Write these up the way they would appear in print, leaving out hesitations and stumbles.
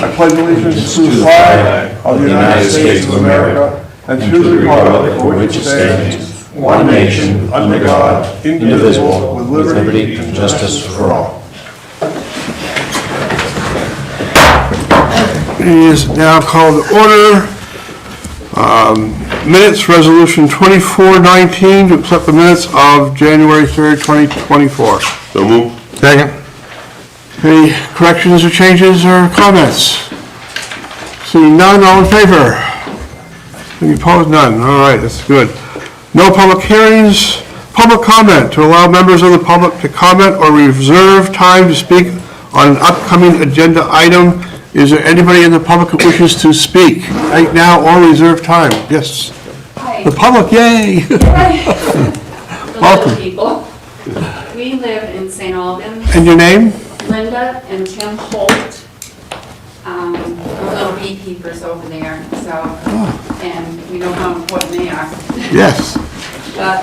I pledge allegiance to the flag of the United States of America and to the republic for which it stands, one nation, under God, indivisible, with liberty and justice for all. It is now called to order. Minutes, resolution 2419 to accept the minutes of January 3rd, 2024. So moved. Second. Any corrections or changes or comments? Seeing none, all in favor? Any opposed? None. All right, that's good. No public hearings. Public comment, to allow members of the public to comment or reserve time to speak on an upcoming agenda item. Is there anybody in the public who wishes to speak right now or reserve time? Yes. Hi. The public, yay! The Welcome. little people. We live in St. Albans. And your name? Linda and Tim Holt. We're little beekeepers over there, so, and we know how important they are. Yes. But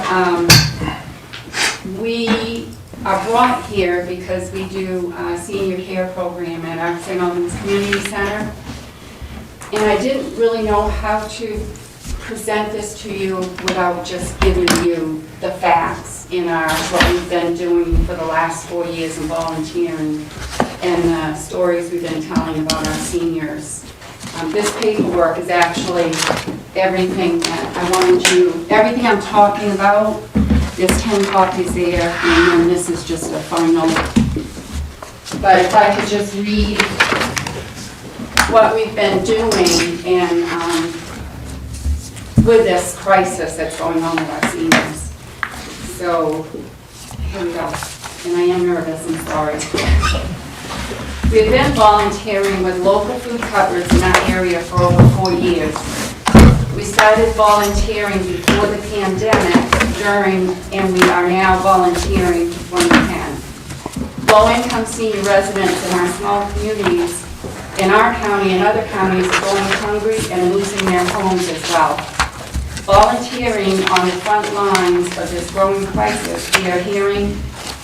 we are brought here because we do a senior care program at our St. Albans Community Center. And I didn't really know how to present this to you without just giving you the facts in what we've been doing for the last 4 years in volunteering and the stories we've been telling about our seniors. This paperwork is actually everything that I wanted you, everything I'm talking about. There's 10 copies there, and then this is just a final. But if I could just read what we've been doing and with this crisis that's going on with our seniors. So, here we go. And I am nervous, I'm sorry. We've been volunteering with local food cupboards in our area for over 4 years. We started volunteering before the pandemic, during, and we are now volunteering when we can. Low-income senior residents in our small communities in our county and other counties are going hungry and losing their homes as well. Volunteering on the front lines of this growing crisis, we are hearing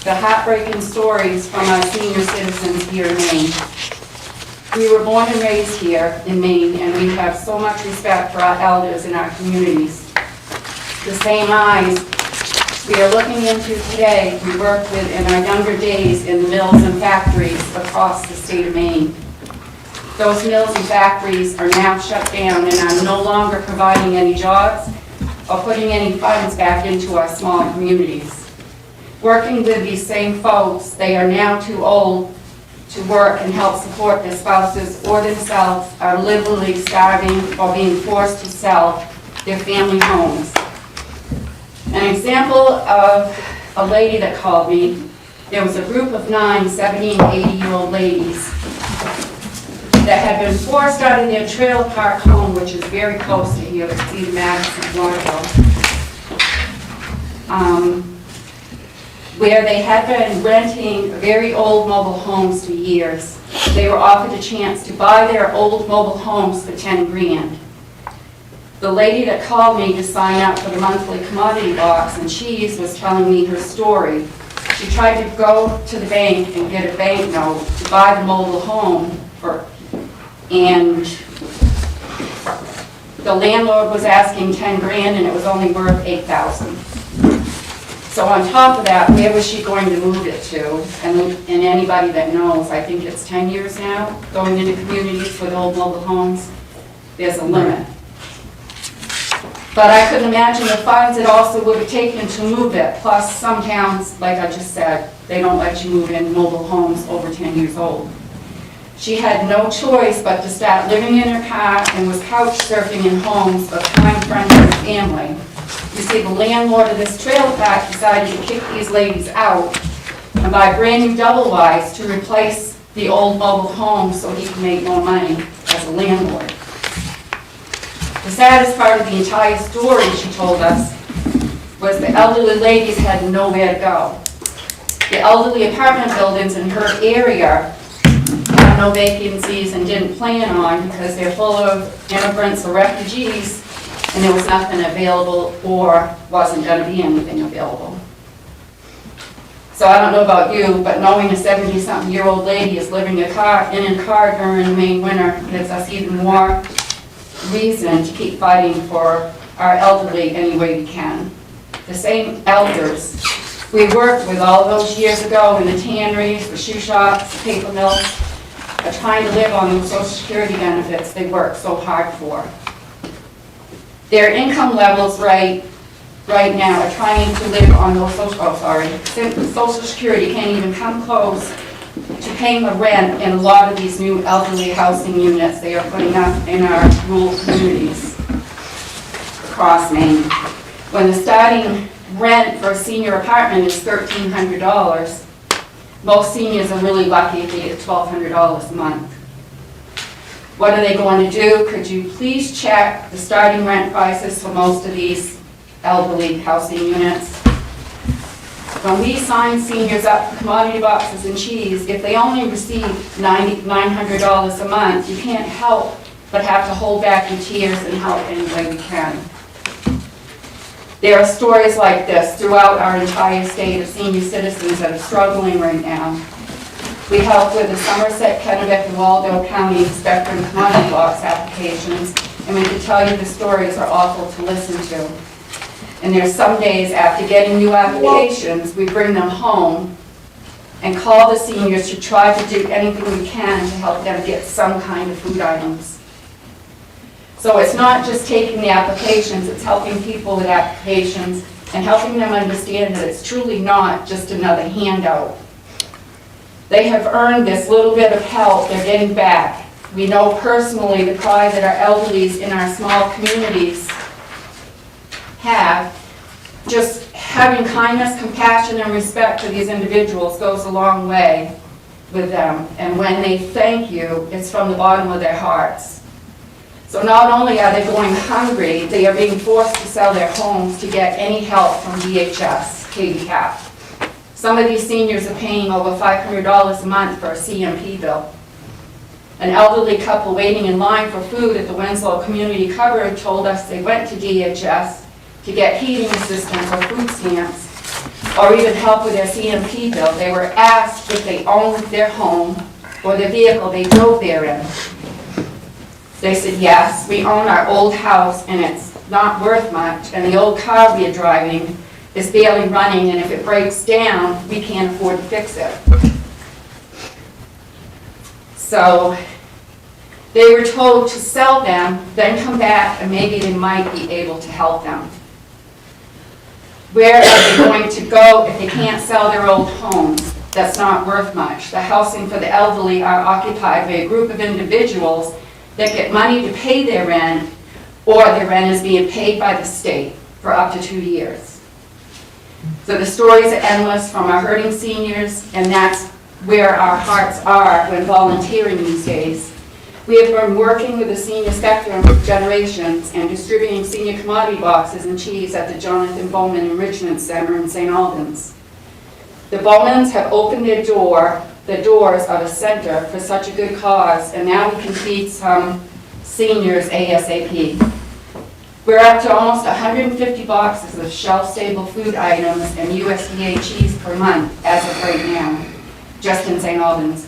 the heartbreaking stories from our senior citizens here in Maine. We were born and raised here in Maine, and we have so much respect for our elders in our communities. The same eyes we are looking into today, we worked with in our younger days in the mills and factories across the state of Maine. Those mills and factories are now shut down and are no longer providing any jobs or putting any funds back into our small communities. Working with these same folks, they are now too old to work and help support their spouses or themselves, are literally starving or being forced to sell their family homes. An example of a lady that called me, there was a group of 9 70 and 80-year-old ladies that had been forced out of their trailer park home, which is very close to here, to see the Madison, Waterville, where they had been renting very old mobile homes for years. They were offered a chance to buy their old mobile homes for 10 grand. The lady that called me to sign up for the monthly commodity box and cheese was telling me her story. She tried to go to the bank and get a bank note to buy the mobile home and the landlord was asking 10 grand and it was only worth 8,000. So on top of that, where was she going to move it to? And anybody that knows, I think it's 10 years now, going into communities with old mobile homes, there's a limit. But I couldn't imagine the funds it also would have taken to move it. Plus, some towns, like I just said, they don't let you move in mobile homes over 10 years old. She had no choice but to start living in her car and was couch surfing in homes of kind friends and family. You see, the landlord of this trailer park decided to kick these ladies out and buy brand new double wides to replace the old mobile home so he could make more money as a landlord. The saddest part of the entire story, she told us, was the elderly ladies had nowhere to go. The elderly apartment buildings in her area had no vacancies and didn't plan on because they're full of immigrants or refugees, and there was nothing available or wasn't going to be anything available. So I don't know about you, but knowing a 70-something-year-old lady is living in a car during the Maine winter gives us even more reason to keep fighting for our elderly any way we can. The same elders we worked with all those years ago in the tanneries, the shoe shops, the paper mills, are trying to live on those Social Security benefits they work so hard for. Their income levels right now are trying to live on those Social Security can't even come close to paying the rent in a lot of these new elderly housing units they are putting up in our rural communities across Maine. When the starting rent for a senior apartment is $1,300, most seniors are really lucky if they get $1,200 a month. What are they going to do? Could you please check the starting rent prices for most of these elderly housing units? When we sign seniors up for commodity boxes and cheese, if they only receive $900 a month, you can't help but have to hold back your tears and help any way we can. There are stories like this throughout our entire state of senior citizens that are struggling right now. We help with the Somerset, Kennebec, and Waldo County Spectrum commodity box applications, and we can tell you the stories are awful to listen to. And there's some days after getting new applications, we bring them home and call the seniors to try to do anything we can to help them get some kind of food items. So it's not just taking the applications, it's helping people with applications and helping them understand that it's truly not just another handout. They have earned this little bit of help they're getting back. We know personally the pride that our elderlies in our small communities have. Just having kindness, compassion, and respect for these individuals goes a long way with them. And when they thank you, it's from the bottom of their hearts. So not only are they going hungry, they are being forced to sell their homes to get any help from DHS, KDCAP. Some of these seniors are paying over $500 a month for a CMP bill. An elderly couple waiting in line for food at the Winslow Community Cupboard told us they went to DHS to get heating assistance or food stamps, or even help with their CMP bill. They were asked if they owned their home or the vehicle they drove there in. They said, yes, we own our old house and it's not worth much, and the old car we are driving is barely running, and if it breaks down, we can't afford to fix it. So they were told to sell them, then come back, and maybe they might be able to help them. Where are they going to go if they can't sell their old homes? That's not worth much. The housing for the elderly are occupied by a group of individuals that get money to pay their rent, or their rent is being paid by the state for up to 2 years. So the stories are endless from our hurting seniors, and that's where our hearts are when volunteering these days. We have been working with the senior spectrum generations and distributing senior commodity boxes and cheese at the Jonathan Bowman Enrichment Center in St. Albans. The Bowmans have opened the doors of a center for such a good cause, and now we can feed some seniors ASAP. We're up to almost 150 boxes of shelf-stable food items and USDA cheese per month as of right now, just in St. Albans.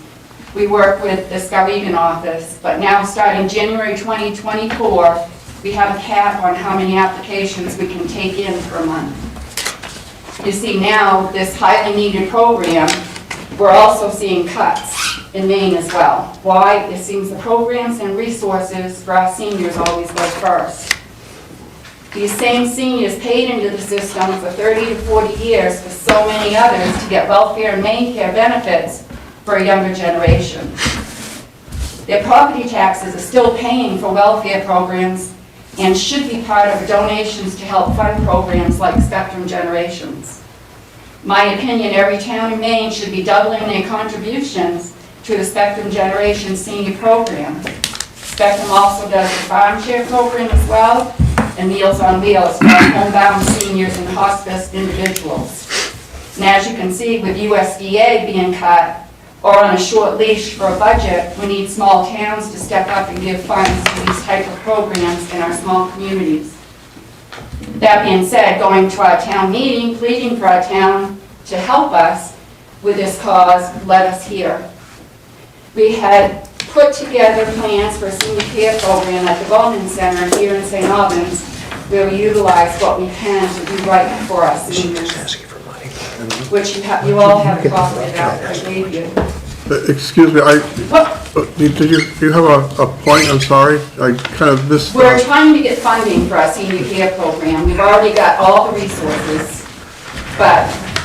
We work with the Skowhegan office, but now starting January 2024, we have a cap on how many applications we can take in per month. You see now, this highly needed program, we're also seeing cuts in Maine as well. Why? It seems the programs and resources for our seniors always go first. These same seniors paid into the system for 30 to 40 years for so many others to get welfare and Maine care benefits for a younger generation. Their property taxes are still paying for welfare programs and should be part of donations to help fund programs like Spectrum Generations. My opinion, every town in Maine should be doubling their contributions to the Spectrum Generations senior program. Spectrum also does the farm share program as well, and Meals on Wheels for homebound seniors and hospice individuals. And as you can see, with USDA being cut, or on a short leash for a budget, we need small towns to step up and give funds to these type of programs in our small communities. That being said, going to our town meeting, pleading for our town to help us, with this cause led us here. We had put together plans for a senior care program at the Bowman Center here in St. Albans, where we utilize what we can to do right for our seniors, which you all have a copy of that, I gave you. Excuse me, did you have a point? I'm sorry, I kind of missed. We're trying to get funding for our senior care program. We've already got all the resources, but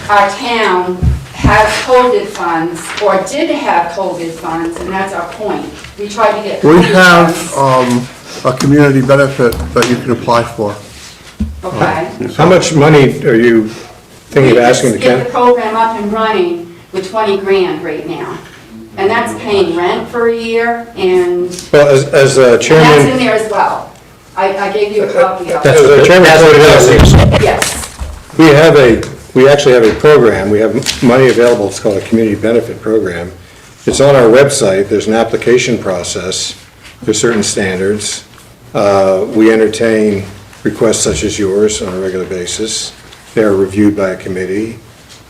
our town has COVID funds, or did have COVID funds, and that's our point. We tried to get We COVID have funds. a community benefit that you can apply for. Okay. How much money are you thinking of asking the We just get county? the program up and running with 20 grand right now. And that's paying rent for a year, and Well, as that's in chairman, there as well. I gave you a copy of as it. the chairman pointed out, Yes. we actually have a program, we have money available, it's called a community benefit program. It's on our website, there's an application process, there's certain standards. We entertain requests such as yours on a regular basis. They're reviewed by a committee,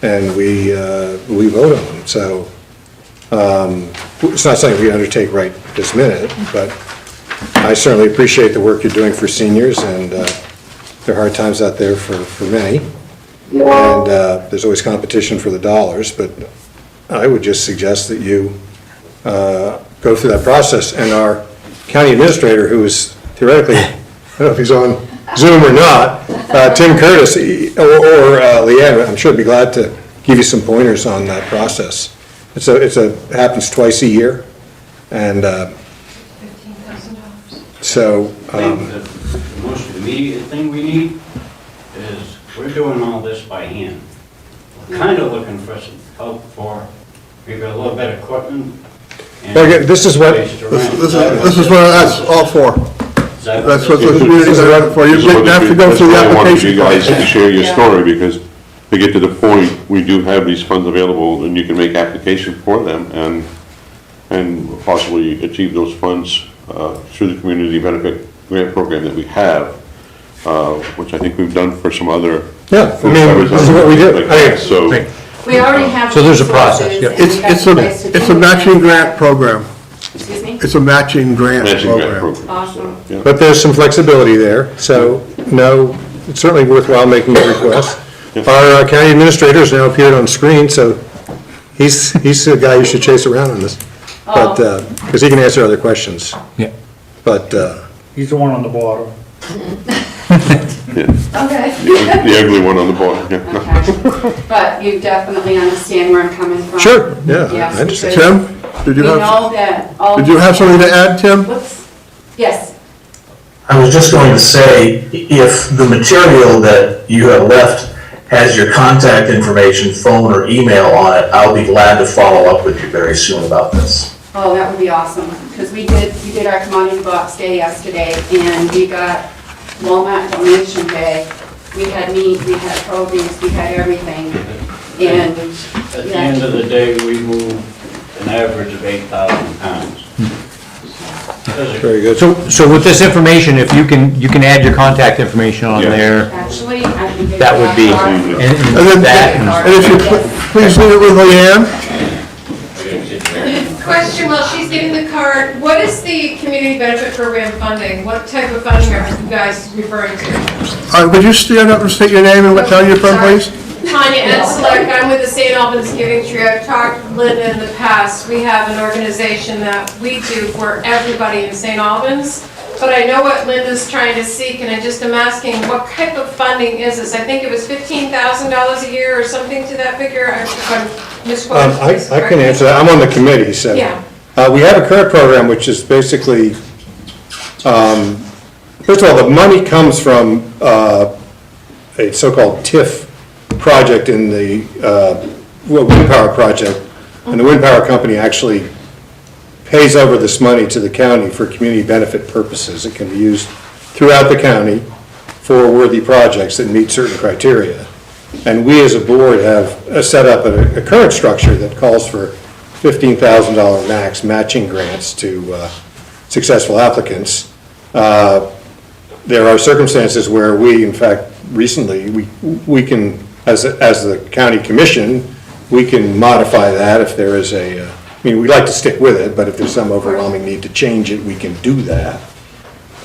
and we vote on them. So it's not something we undertake right this minute, but I certainly appreciate the work you're doing for seniors, and there are hard times out there for many. And there's always competition for the dollars, but I would just suggest that you go through that process. And our county administrator, who is theoretically, I don't know if he's on Zoom or not, Tim Curtis, or Leanne, I'm sure would be glad to give you some pointers on that process. It happens twice a year, and so. I think that the most immediate thing we need is, we're doing all this by hand. We're kind of looking for some help for, maybe a little bit of equipment. and Well, again, this is what- space to rent. This is what that's all for. Is that That's what the this is? community's for. You have to go through the That's why I wanted application you guys process. to share your Yeah. story, because to get to the point, we do have these funds available, and you can make application for them, and possibly achieve those funds through the community benefit grant program that we have, which I think we've done for some other. Yeah, I mean, this is what we do. Like that. So, We already have. So there's a process, resources, yeah. and we got place to It's do a it. matching grant program. Excuse me? It's a matching grant matching grant program. program. Awesome. Yeah. But there's some flexibility there, so no, it's certainly worthwhile making a request. Our county administrator has now appeared on screen, so he's the guy you should chase around on this. But, because he can answer other questions. Yeah. But, He's the one on the bottom. Okay. The ugly one on the bottom, yeah. Okay. But you definitely understand where I'm coming from. sure, yeah, Yes, I understand. because Tim, did you we have, know that all. did you have something to add, Tim? Whoops. Yes. I was just going to say, if the material that you have left has your contact information, phone or email on it, I'll be glad to follow up with you very soon about this. Oh, that would be awesome, because we did our commodity box day yesterday, and we got Walmart donation day. We had meat, we had produce, we had everything, and, At the end of the day, we move an average of 8,000 pounds. Very good. So with this information, if you can add your contact information on Yeah. there, actually, I can give you that would be, card. and And then, that, and if you please leave it with Leanne. Question, while she's getting the card, what is the community benefit program funding? What type of funding are you guys referring to? Would you stand up and state your name and what town you're from, please? Tanya Enselek, I'm with the St. Albans Giving Tree. I've talked with Linda in the past. We have an organization that we do for everybody in St. Albans. But I know what Linda's trying to seek, and I just am asking, what type of funding is this? I think it was $15,000 a year or something to that figure. If I'm misquoting, please I correct can me. answer that, I'm on the committee, so. Yeah. We have a current program which is basically, first of all, the money comes from a so-called TIF project in the wind power project, and the wind power company actually pays over this money to the county for community benefit purposes. It can be used throughout the county for worthy projects that meet certain criteria. And we as a board have set up a current structure that calls for $15,000 max matching grants to successful applicants. There are circumstances where we, in fact, recently, we can, as the county commission, we can modify that if there is I mean, we'd like to stick with it, but if there's some overwhelming need to change it, we can do that.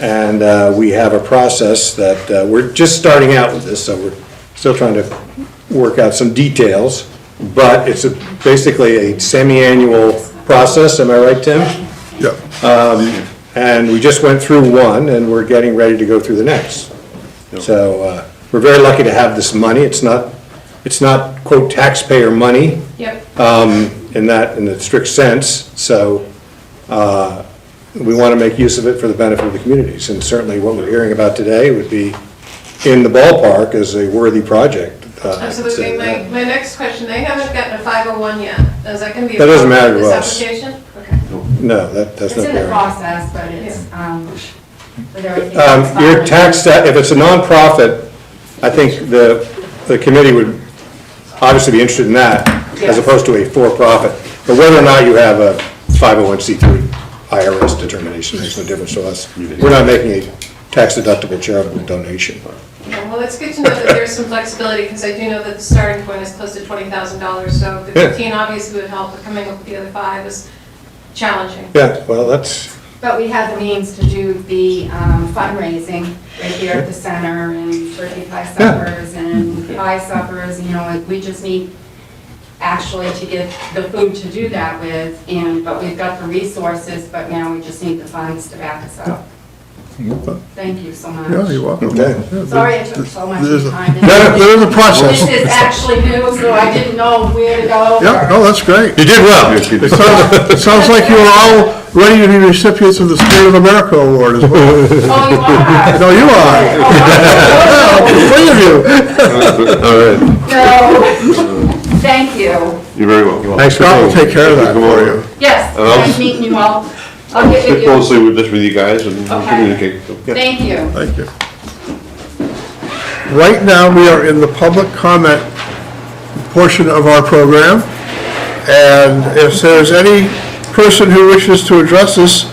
And we have a process that, we're just starting out with this, so we're still trying to work out some details, but it's basically a semi-annual process, am I right, Tim? Yeah. And we just went through one, and we're getting ready to go through the next. So, we're very lucky to have this money. It's not quote taxpayer money Yep. in the strict sense, so we want to make use of it for the benefit of the communities. And certainly what we're hearing about today would be in the ballpark as a worthy project. Absolutely. My next question, they haven't gotten a 501 yet. Is that going to be a That doesn't problem matter with to this us. application? Okay. No, that's It's not in the fair. process, but it's, with everything else Your fine. tax, if it's a nonprofit, I think the committee would obviously be interested in that, as Yes. opposed to a for-profit. But whether or not you have a 501c3 IRS determination makes no difference to us. We're not making a tax-deductible charitable donation. Okay, well, it's good to know that there's some flexibility, because I do know that the starting point is close to $20,000, so the Yeah. 15 obviously would help, but coming up with the other 5 is challenging. Yeah, well, that's, But we have the means to do the fundraising right here at the center and turkey pie suppers and pie suppers, you know, we just need actually to get the food to do that with, but we've got the resources, but now we just need the funds to back us up. Thank you so much. Yeah, you're welcome. Okay. Sorry it took so much There's a- time. There is a process. This is actually new, so I didn't know where to go. Yeah, no, that's great. you did well. It sounds like you were all ready to be recipients of the Spirit of America Award as well. Oh, you are? No, you are. Yeah, all 3 of you. All right. No. Thank you. You're very welcome. Thanks for Scott will coming. take care of that for you. Yes, And I'll- nice meeting you all. I'll get with Stick you. closely with this with you guys and Okay. communicate. Thank you. Thank you. Right now, we are in the public comment portion of our program. And if there's any person who wishes to address us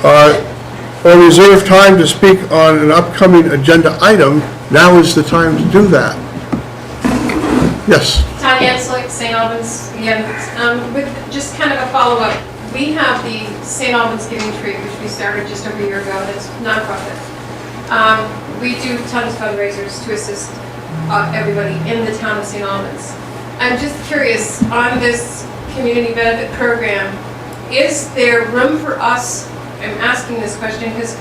or reserve time to speak on an upcoming agenda item, now is the time to do that. Yes. Tanya Enslick, St. Albans, again, with just kind of a follow-up. We have the St. Albans Giving Tree, which we started just over a year ago, that's nonprofit. We do tons of fundraisers to assist everybody in the town of St. Albans. I'm just curious, on this community benefit program, is there room for us, I'm asking this question because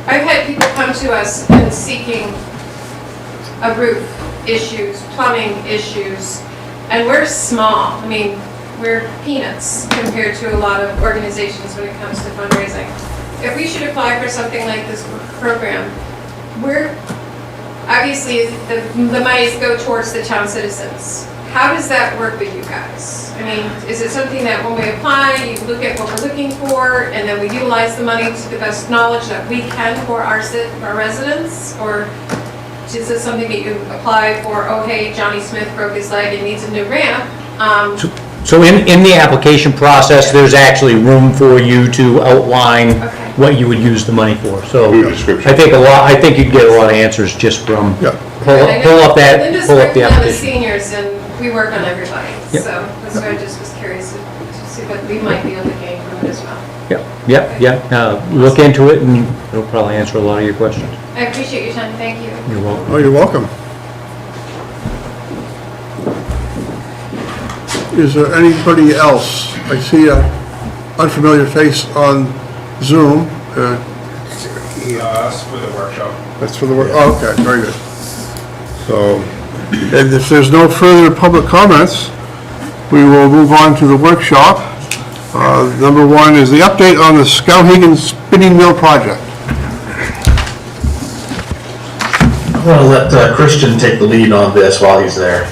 I've had people come to us and seeking a roof issues, plumbing issues, and we're small. I mean, we're peanuts compared to a lot of organizations when it comes to fundraising. If we should apply for something like this program, we're, obviously, the monies go towards the town citizens. How does that work with you guys? I mean, is it something that when we apply, you look at what we're looking for, and then we utilize the money to the best knowledge that we can for our residents? Or is it something that you apply for, oh, hey, Johnny Smith broke his leg and needs a new ramp? So in the application process, there's actually room for you to outline Okay. what you would use the money for. So Good description. I think you'd get a lot of answers just from, Yeah. pull up Linda's the working on the application. seniors, and we work on everybody. Yep. So that's why I just was curious to see what we might be able to gain from it as well. Yeah. Look into it and it'll probably answer a lot of your questions. I appreciate your time, thank you. You're welcome. Oh, you're welcome. Is there anybody else? I see a unfamiliar face on Zoom. That's for the workshop. That's for the work, oh, okay, very good. So, and if there's no further public comments, we will move on to the workshop. Number 1 is the update on the Skowhegan Spinning Mill project. I'm going to let Christian take the lead on this while he's there.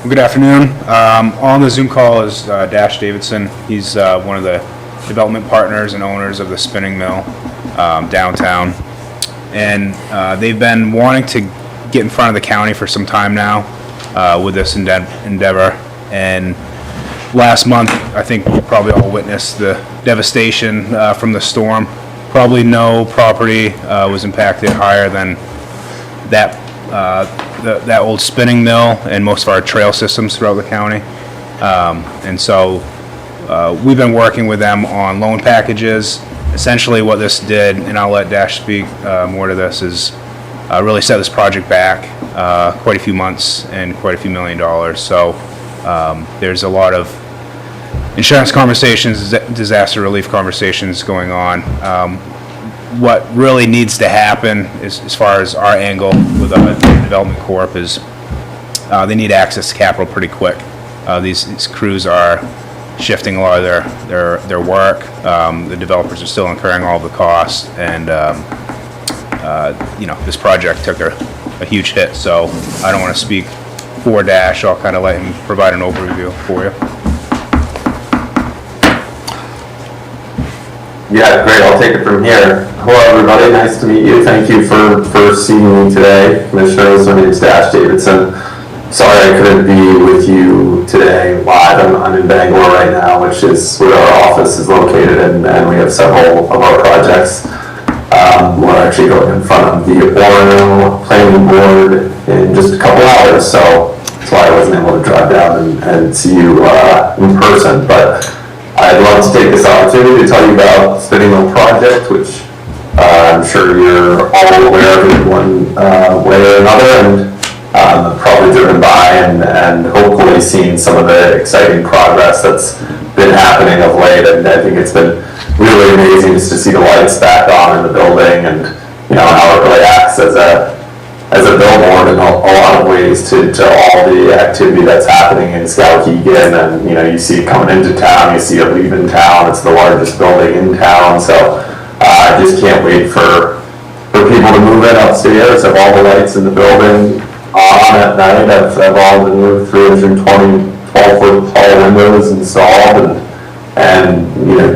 Good afternoon. On the Zoom call is Dash Davidson. He's one of the development partners and owners of the spinning mill downtown. And they've been wanting to get in front of the county for some time now with this endeavor. And last month, I think you probably all witnessed the devastation from the storm. Probably no property was impacted higher than that that old spinning mill and most of our trail systems throughout the county. And so we've been working with them on loan packages. Essentially what this did, and I'll let Dash speak more to this, is really set this project back quite a few months and quite a few $1 million. So there's a lot of insurance conversations, disaster relief conversations going on. What really needs to happen is, as far as our angle with the Development Corp, is they need access to capital pretty quick. These crews are shifting a lot of their work. The developers are still incurring all of the costs, and this project took a huge hit. So I don't want to speak for Dash. I'll kind of let him provide an overview for you. Yeah, great, I'll take it from here. Hello, everybody, nice to meet you. Thank you for seeing me today. Commissioners, my name is Dash Davidson. Sorry I couldn't be with you today live. I'm in Bangor right now, which is where our office is located, and we have several of our projects. We're actually going in front of the Orono Planning Board in just a couple hours, so that's why I wasn't able to drive down and see you in person. But I'd love to take this opportunity to tell you about Spinning Mill Project, which I'm sure you're all aware of in one way or another, and probably driven by and hopefully seen some of the exciting progress that's been happening of late. And I think it's been really amazing just to see the lights back on in the building, and how it really acts as a billboard in a lot of ways to all the activity that's happening in Skowhegan. And you see it coming into town, you see it leaving town. It's the largest building in town, so I just can't wait for people to move in upstairs, have all the lights in the building on at night, have all the new 320 12-foot tall windows installed, and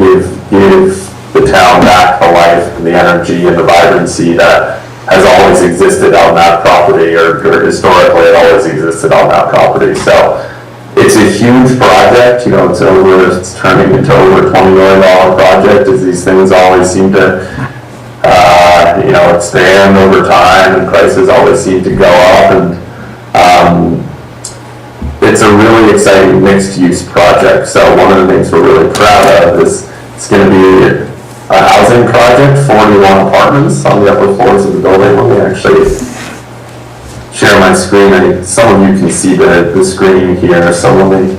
give the town back the life and the energy and the vibrancy that has always existed on that property, or historically it always existed on that property. So it's a huge project. It's turning into over $20 million project, as these things always seem to expand over time, and prices always seem to go up. And it's a really exciting mixed-use project. So one of the things we're really proud of is it's going to be a housing project, 41 apartments on the upper floors of the building. Let me actually share my screen. Some of you can see the screen here, so let me,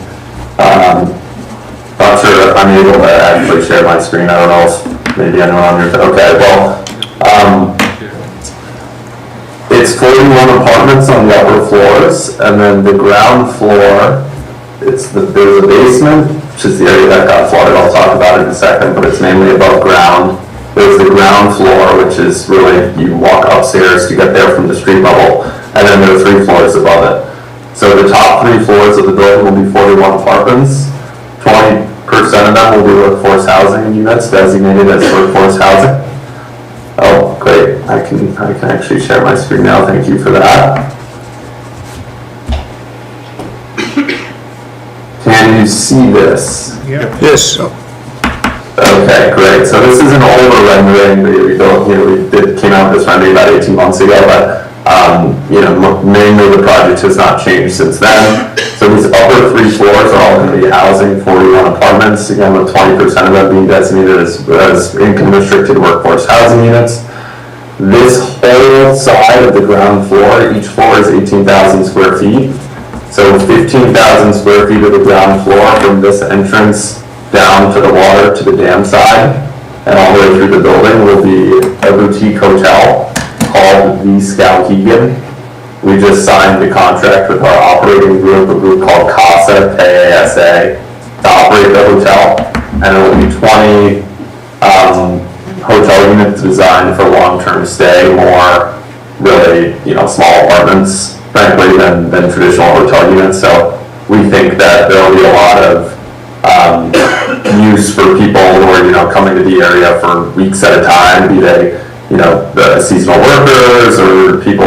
not sure if I'm able to actually share my screen. I don't know if maybe anyone on your, okay, well, it's 41 apartments on the upper floors, and then the ground floor, there's a basement, which is the area that got flooded. I'll talk about it in a second, but it's mainly above ground. There's the ground floor, which is really, you walk upstairs to get there from the street level, and then there are 3 floors above it. So the top 3 floors of the building will be 41 apartments. 20% of them will be workforce housing units designated as workforce housing. Oh, great. I can actually share my screen now. Thank you for that. Can you see this? Yes. Okay, great. So this is an older rendering that we built. Came out with this rendering about 18 months ago, but mainly the project has not changed since then. So these upper 3 floors are all going to be housing 41 apartments, again with 20% of them being designated as income restricted workforce housing units. This whole side of the ground floor, each floor is 18,000 square feet. So 15,000 square feet of the ground floor from this entrance down to the water to the dam side, and all the way through the building will be a boutique hotel called the Skowhegan. We just signed the contract with our operating group, a group called CASA, K-A-S-A, to operate the hotel, and it will be 20 hotel units designed for long-term stay, more really, small apartments, frankly, than traditional hotel units. So we think that there will be a lot of use for people who are, coming to the area for weeks at a time, be they, the seasonal workers or people,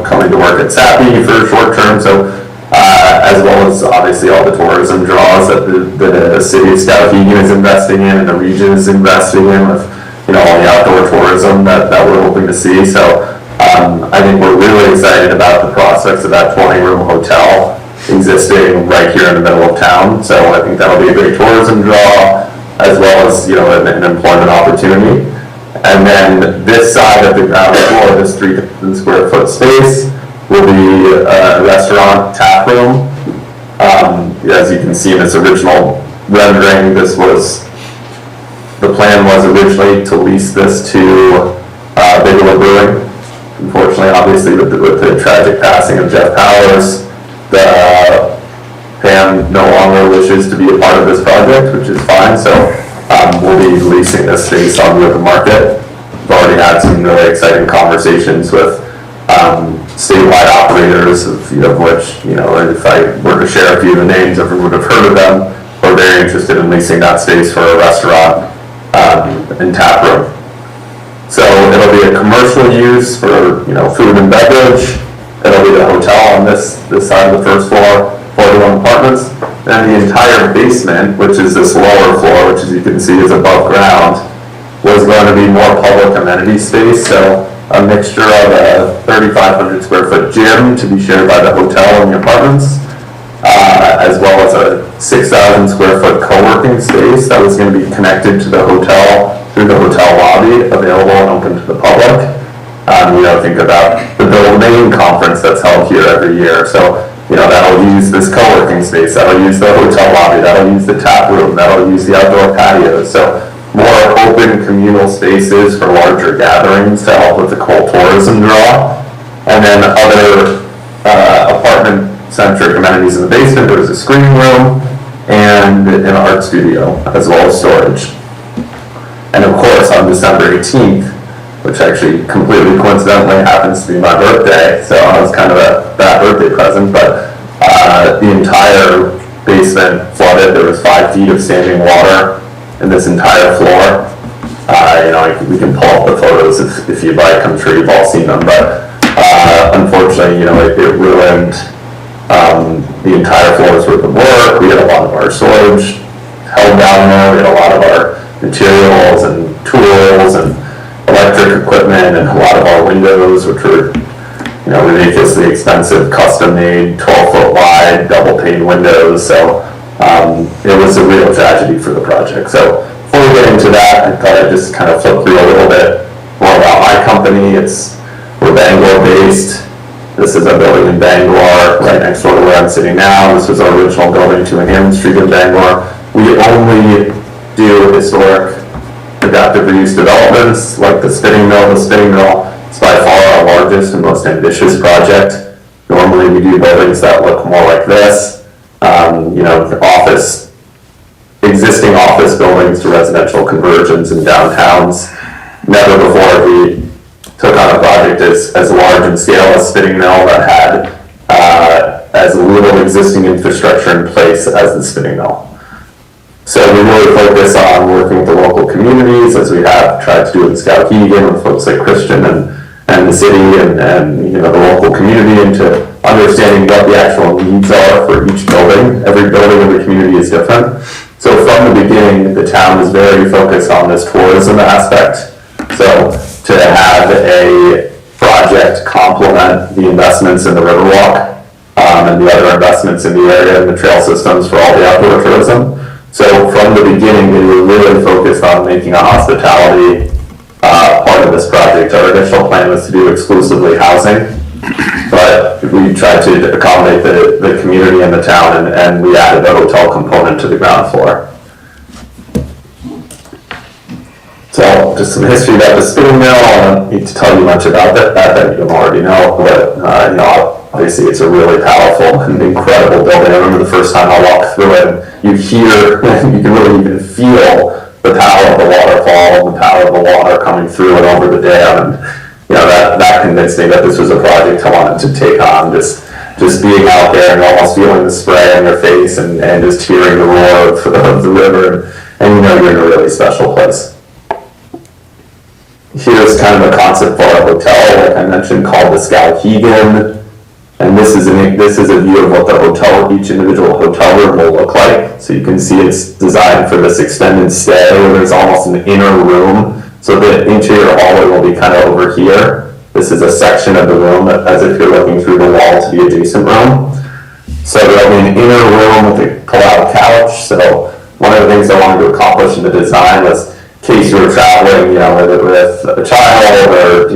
coming to work at SAPI for short term. So, as well as obviously all the tourism draws that the city of Skowhegan is investing in and the region is investing in with, all the outdoor tourism that we're hoping to see. So, I think we're really excited about the prospects of that 20-room hotel existing right here in the middle of town. So I think that'll be a great tourism draw, as well as, an employment opportunity. And then this side of the ground floor, this 3,000 square foot space, will be a restaurant tap room. As you can see in this original rendering, the plan was originally to lease this to Bigelow Brewing. Unfortunately, obviously, with the tragic passing of Jeff Powers, Pam no longer wishes to be a part of this project, which is fine. So we'll be leasing this space on the open market. We've already had some really exciting conversations with statewide operators, of which, if I were to share a few of the names, everyone would have heard of them. We're very interested in leasing that space for a restaurant and tap room. So it'll be a commercial use for, food and beverage. It'll be the hotel on this side of the first floor, 41 apartments. Then the entire basement, which is this lower floor, which as you can see is above ground, was going to be more public amenity space. So a mixture of a 3,500 square foot gym to be shared by the hotel and the apartments, as well as a 6,000 square foot co-working space that was going to be connected to the hotel through the hotel lobby, available and open to the public. Think about the Maine conference that's held here every year. So, that'll use this co-working space, that'll use the hotel lobby, that'll use the tap room, that'll use the outdoor patios. So more open communal spaces for larger gatherings to help with the cold tourism draw. And then other apartment-centric amenities in the basement. There was a screening room and an art studio, as well as storage. And of course, on December 18th, which actually completely coincidentally happens to be my birthday, so I was kind of a bad birthday present, but the entire basement flooded. There was 5 feet of standing water in this entire floor. We can pull up the photos if you'd like. I'm sure you've all seen them, but unfortunately, it ruined the entire floor's worth of work. We had a lot of our storage held down there. We had a lot of our materials and tools and electric equipment and a lot of our windows, which were ridiculously expensive, custom-made, 12-foot wide, double-pane windows. So it was a real tragedy for the project. So before we get into that, I thought I'd just kind of flip through a little bit more about my company. We're Bangor-based. This is a building in Bangor, right next door to where I'm sitting now. This was our original building, 2 Hammond Street in Bangor. We only do historic adaptive reuse developments like the spinning mill. The spinning mill is by far our largest and most ambitious project. Normally we do buildings that look more like this, existing office buildings to residential conversions in downtowns. Never before we took on a project as large in scale as spinning mill that had as little existing infrastructure in place as the spinning mill. So we really focus on working with the local communities, as we have tried to do in Skowhegan with folks like Christian and the city and the local community, into understanding what the actual needs are for each building. Every building in the community is different. So from the beginning, the town is very focused on this tourism aspect. So to have a project complement the investments in the Riverwalk and the other investments in the area and the trail systems for all the outdoor tourism. So from the beginning, we were really focused on making a hospitality part of this project. Our initial plan was to do exclusively housing, but we tried to accommodate the community and the town, and we added a hotel component to the ground floor. So just some history about the spinning mill. I don't need to tell you much about that you already know, but obviously it's a really powerful and incredible building. I remember the first time I walked through it, you can really even feel the power of the waterfall and the power of the water coming through and over the dam. And that convinced me that this was a project I wanted to take on. Just being out there and almost feeling the spray on your face and just hearing the roar of the river, and you're in a really special place. Here's kind of a concept for a hotel, like I mentioned, called the Skowhegan. And this is a view of what the hotel, each individual hotel room will look like. So you can see it's designed for this extended stay where there's almost an inner room. So the interior hallway will be kind of over here. This is a section of the room as if you're looking through the wall to the adjacent room. So there'll be an inner room with a pull-out couch. So one of the things I wanted to accomplish in the design was, in case you were traveling, with a child or,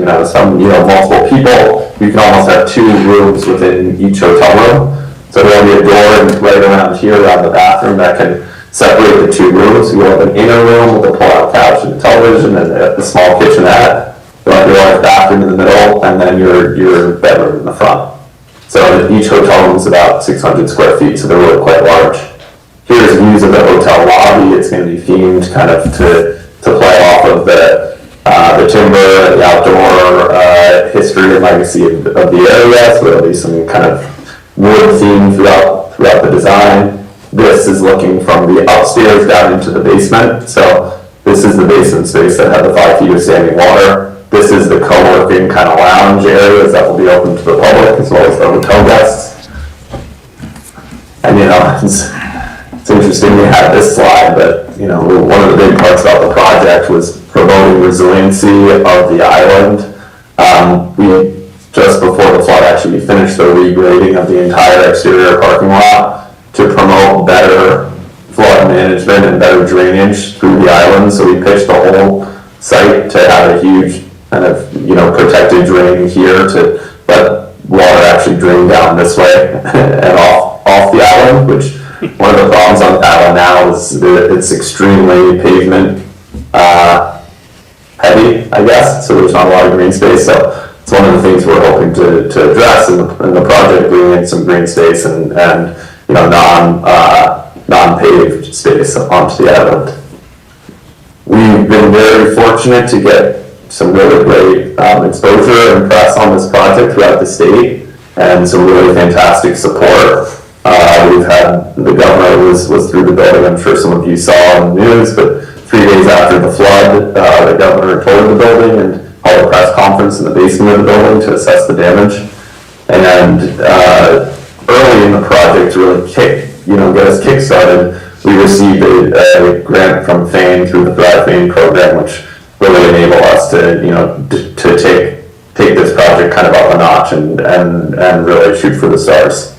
multiple people, you can almost have 2 rooms within each hotel room. So there'll be a door right around here, around the bathroom, that can separate the 2 rooms. You'll have an inner room with a pull-out couch and a television and a small kitchenette. You'll have your large bathroom in the middle, and then your bedroom in the front. So each hotel room is about 600 square feet, so they're really quite large. Here's views of the hotel lobby. It's going to be themed kind of to play off of the timber and the outdoor history and legacy of the area. So there'll be some kind of wood theme throughout the design. This is looking from the upstairs down into the basement. So this is the basement space that had the 5 feet of standing water. This is the co-working kind of lounge areas that will be open to the public as well as the hotel guests. And it's interesting we had this slide, but one of the big parts about the project was promoting resiliency of the island. We just before the flood actually finished the regrading of the entire exterior parking lot to promote better flood management and better drainage through the island. So we pitched the whole site to have a huge kind of protected drain here to let water actually drain down this way and off the island, which one of the problems on the island now is that it's extremely pavement heavy, I guess, so there's not a lot of green space. So it's one of the things we're hoping to address in the project, bringing in some green space and non-paved space onto the island. We've been very fortunate to get some really great exposure and press on this project throughout the state, and some really fantastic support. We've had, the governor was through the building, I'm sure some of you saw on the news, but 3 days after the flood, the governor toured the building and held a press conference in the basement of the building to assess the damage. And early in the project, to really get us kick-started, we received a grant from Maine through the Thrive Maine program, which really enabled us to take this project kind of up a notch and really shoot for the stars.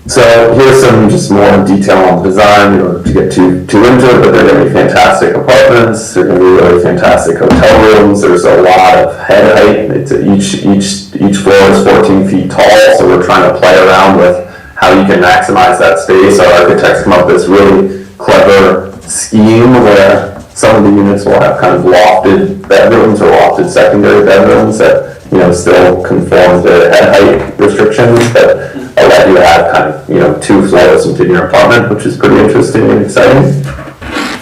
So here's some just more detail on the design, to get too into it, but they're going to be fantastic apartments. They're going to be really fantastic hotel rooms. There's a lot of head height. Each floor is 14 feet tall, so we're trying to play around with how you can maximize that space. Our architects come up with this really clever scheme where some of the units will have kind of lofted bedrooms or lofted secondary bedrooms that still conform to head height restrictions, but let you have kind of 2 floors within your apartment, which is pretty interesting and exciting.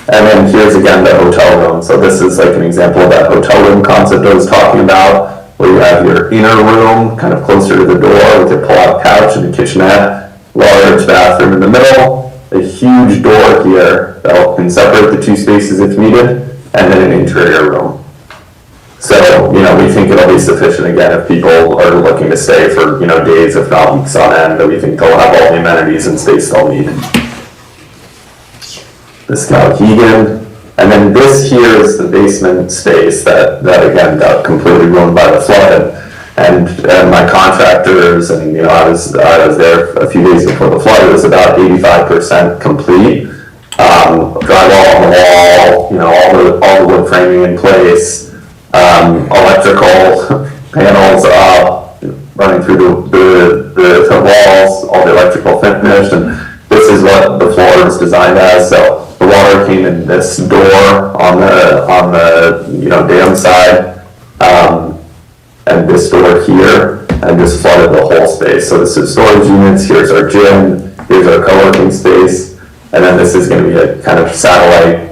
And then here's again the hotel room. So this is like an example of that hotel room concept I was talking about, where you have your inner room kind of closer to the door with your pull-out couch and a kitchenette, large bathroom in the middle, a huge door here that can separate the 2 spaces if needed, and then an interior room. So, we think it'll be sufficient again if people are looking to stay for, days, if not weeks on end, that we think they'll have all the amenities and space they'll need. This Skowhegan. And then this here is the basement space that again got completely ruined by the flood. And my contractors, and I was there a few days before the flood. It was about 85% complete. Drywall on the wall, all the wood framing in place. Electrical panels running through the walls, all the electrical finished, and this is what the floor is designed as. So the water came in this door on the dam side, and this door here, and just flooded the whole space. So this is storage units. Here's our gym. Here's our co-working space, and then this is going to be a kind of satellite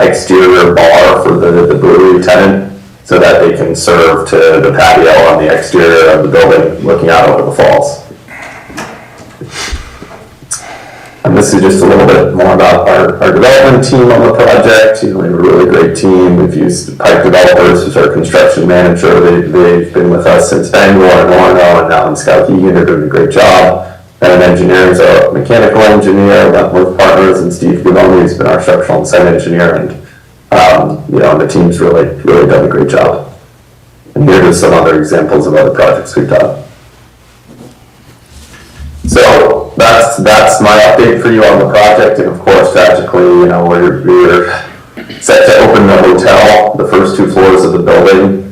exterior bar for the brewery tenant, so that they can serve to the patio on the exterior of the building looking out over the falls. And this is just a little bit more about our development team on the project. We have a really great team. We've used Pike Developers, who's our construction manager. They've been with us since Bangor and Orono, and now in Skowhegan. They're doing a great job. And engineers, a mechanical engineer, Wentworth Partners, and Steve Gavoni, who's been our structural and site engineer. And And the team's really done a great job. And here are some other examples of other projects we've done. So that's my update for you on the project, and of course, tragically, we're set to open the hotel, the first 2 floors of the building,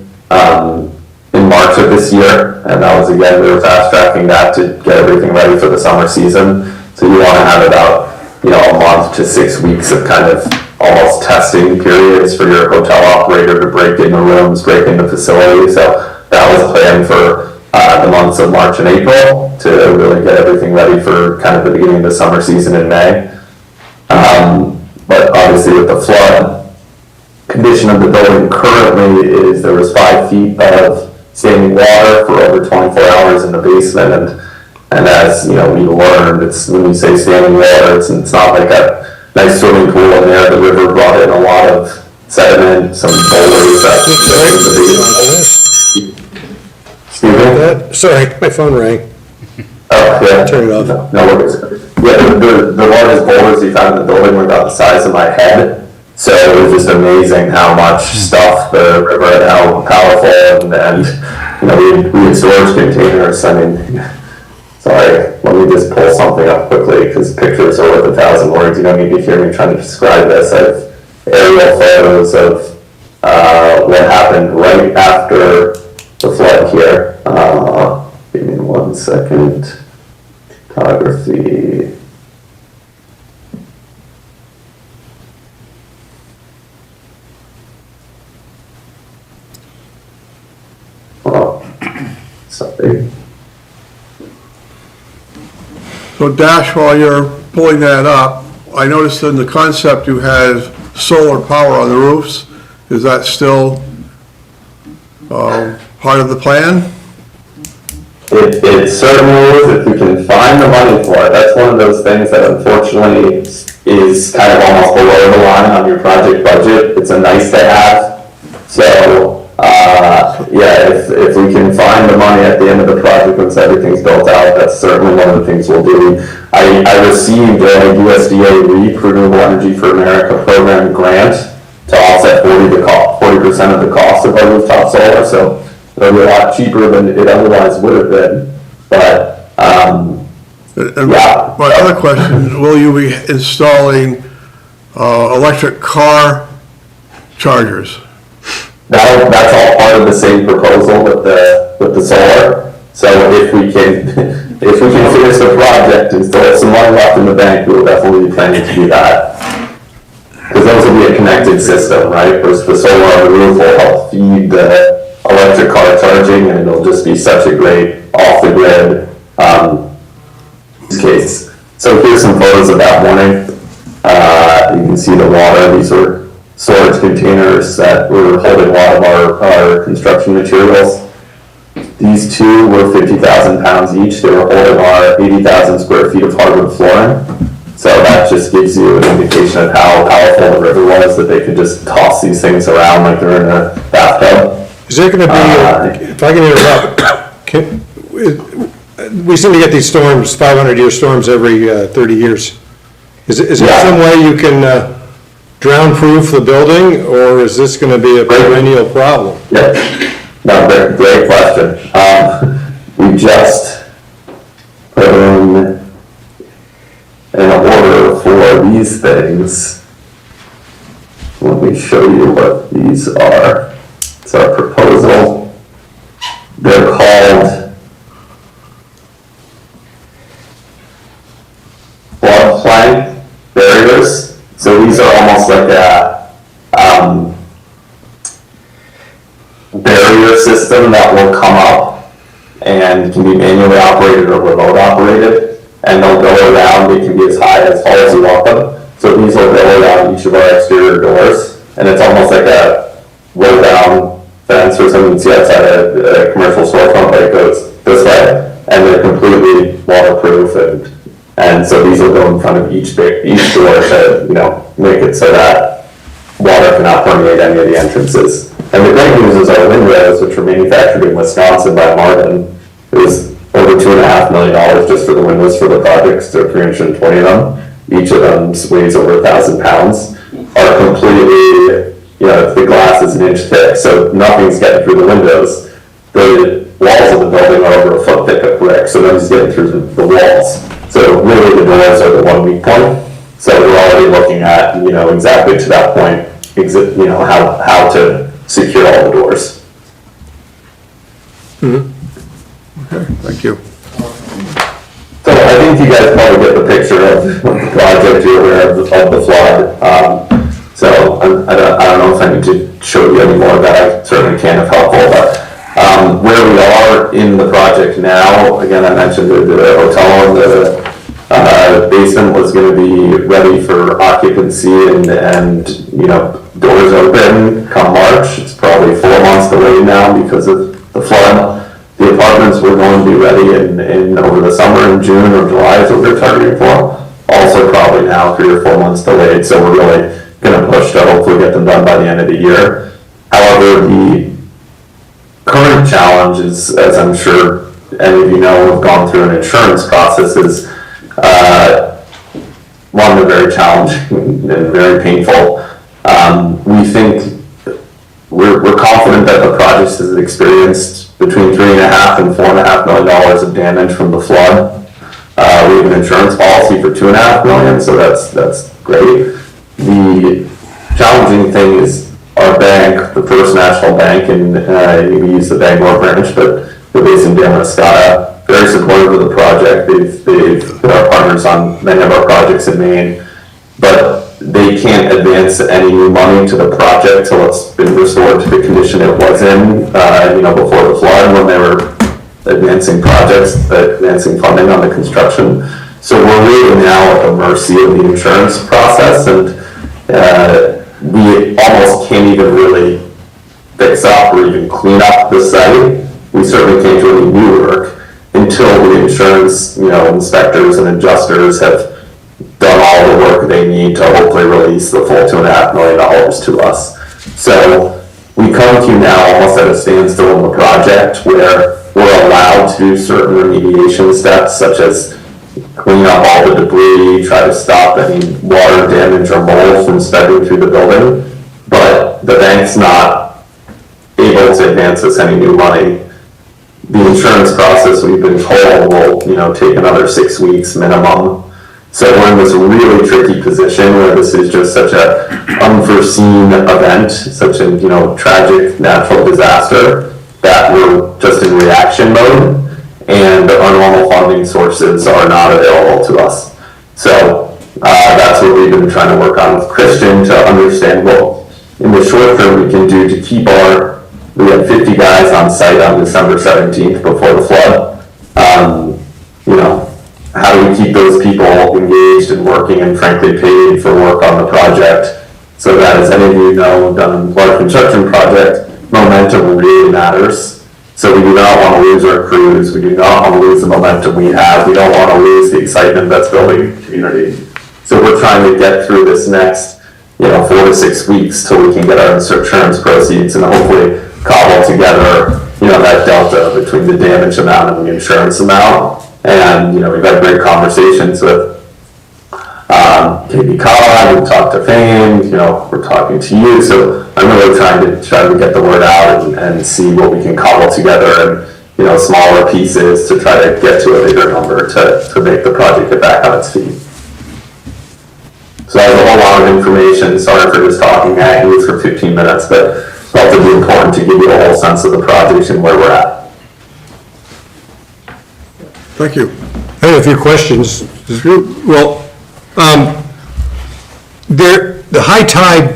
in March of this year, and that was, again, we were fast tracking that to get everything ready for the summer season. So you want to have about, a month to 6 weeks of kind of almost testing periods for your hotel operator to break into rooms, break into facilities. So that was planned for the months of March and April to really get everything ready for kind of the beginning of the summer season in May. But obviously with the flood condition of the building currently is there was 5 feet of standing water for over 24 hours in the basement, and as we learned, it's when you say standing water, it's not like a nice swimming pool in there. The river brought in a lot of sediment, some boulders Excuse me? Sorry, my phone rang. Oh, yeah. Turn it off. No worries. Yeah, the largest boulders we found in the building were about the size of my head. So it was just amazing how much stuff the river had, how powerful, and we had storage containers. I mean, sorry, let me just pull something up quickly because pictures are worth 1,000 words. You don't need to hear me trying to describe this. I have aerial photos of what happened right after the flood here. Give me 1 second. Photography. Sorry. So Dash, while you're pulling that up, I noticed in the concept you have solar power on the roofs. Is that still part of the plan? It certainly is, if we can find the money for it. That's one of those things that unfortunately is kind of almost below the line on your project budget. It's a nice to have. So, if we can find the money at the end of the project once everything's built out, that's certainly one of the things we'll do. I received a USDA REAP, Renewable Energy for America program grant to offset 40% of the cost of our rooftop solar, so it'll be a lot cheaper than it otherwise would have been, but, yeah. My other question, will you be installing electric car chargers? That's all part of the same proposal with the solar. So if we can finish the project and still have some money left in the bank, we'll definitely be planning to do that. Because those will be a connected system, right? Because the solar on the roof will help feed the electric car charging, and it'll just be such a great off-the-grid use case. So here's some photos of that morning. You can see the water. These are storage containers that were holding a lot of our construction materials. These 2 were 50,000 pounds each. They were holding our 80,000 square feet of hardwood flooring. So that just gives you an indication of how powerful the river was, that they could just toss these things around like they're in a bathtub. Is there going to be, if I can interrupt, we seem to get these storms, 500-year storms every 30 years. Is there some way you can drown-proof the building, or is this going to be a perennial problem? Yeah, no, great question. We just put in an order for these things. Let me show you what these are. It's our proposal. They're called floodplain barriers. So these are almost like a barrier system that will come up and can be manually operated or remote operated, and they'll go around. They can be as high as tall as you want them. So these will go around each of our exterior doors, and it's almost like a roll down fence or something you see outside a commercial storefront that goes this way, and they're completely waterproof, and so these will go in front of each door to make it so that water cannot permeate any of the entrances. And the great news is our windows, which were manufactured in Wisconsin by Martin, it was over $2.5 million just for the windows for the projects. There are 320 of them. Each of them weighs over 1,000 pounds. Are completely the glass is an inch thick, so nothing's getting through the windows. The walls of the building are over a foot thick of brick, so nothing's getting through the walls. So really the doors are the one weak point. So we're already looking at, exactly to that point, how to secure all the doors. Thank you. So I think you guys probably get the picture of the project, you're aware of the flood. So I don't know if I need to show you any more of that, I certainly can if helpful, but where we are in the project now, again, I mentioned the hotel and the basement was going to be ready for occupancy and doors open come March. It's probably 4 months delayed now because of the flood. The apartments were going to be ready in over the summer in June or July is what we're targeting for. Also probably now 3 or 4 months delayed, so we're really going to push to hopefully get them done by the end of the year. However, the current challenge is, as I'm sure any of you know, we've gone through an insurance process, is one, they're very challenging and very painful. We think we're confident that the project has experienced between $3.5 and $4.5 million of damage from the flood. We have an insurance policy for $2.5 million, so that's great. The challenging thing is our bank, the First National Bank, and we use the Bangor branch, but they're based in Damariscotta. Very supportive of the project. They've been our partners on many of our projects in Maine, but they can't advance any new money to the project till it's been restored to the condition it was in, before the flood when they were advancing funding on the construction. So we're really now at the mercy of the insurance process, and we almost can't even really fix up or even clean up the site. We certainly can't do any new work until the insurance, inspectors and adjusters have done all the work they need to hopefully release the full $2.5 million to us. So we come to now almost at a standstill in the project where we're allowed to do certain remediation steps, such as clean up all the debris, try to stop any water damage or mold from spreading through the building. But the bank's not able to advance us any new money. The insurance process, we've been told, will take another 6 weeks minimum. So we're in this really tricky position where this is just such a unforeseen event, such a tragic natural disaster, that we're just in reaction mode, and our normal funding sources are not available to us. So that's what we've been trying to work on with Christian to understand what in the short term we can do to keep we had 50 guys on site on December 17th before the flood. How do we keep those people engaged and working and frankly paid for work on the project, so that, as any of you know, we've done a large construction project, momentum really matters. So we do not want to lose our crews. We do not want to lose the momentum we have. We don't want to lose the excitement that's building the community. So we're trying to get through this next 4 to 6 weeks till we can get our insurance proceeds and hopefully cobble together that delta between the damage amount and the insurance amount. And we've had great conversations with KB Collin, we've talked to Fame, we're talking to you. So I'm really trying to get the word out and see what we can cobble together and smaller pieces to try to get to a bigger number to make the project get back on its feet. So that's a whole lot of information. Sorry for just talking at you for 15 minutes, but felt it would be important to give you a whole sense of the project and where we're at. Thank you. I have a few questions. Well, the High Tide,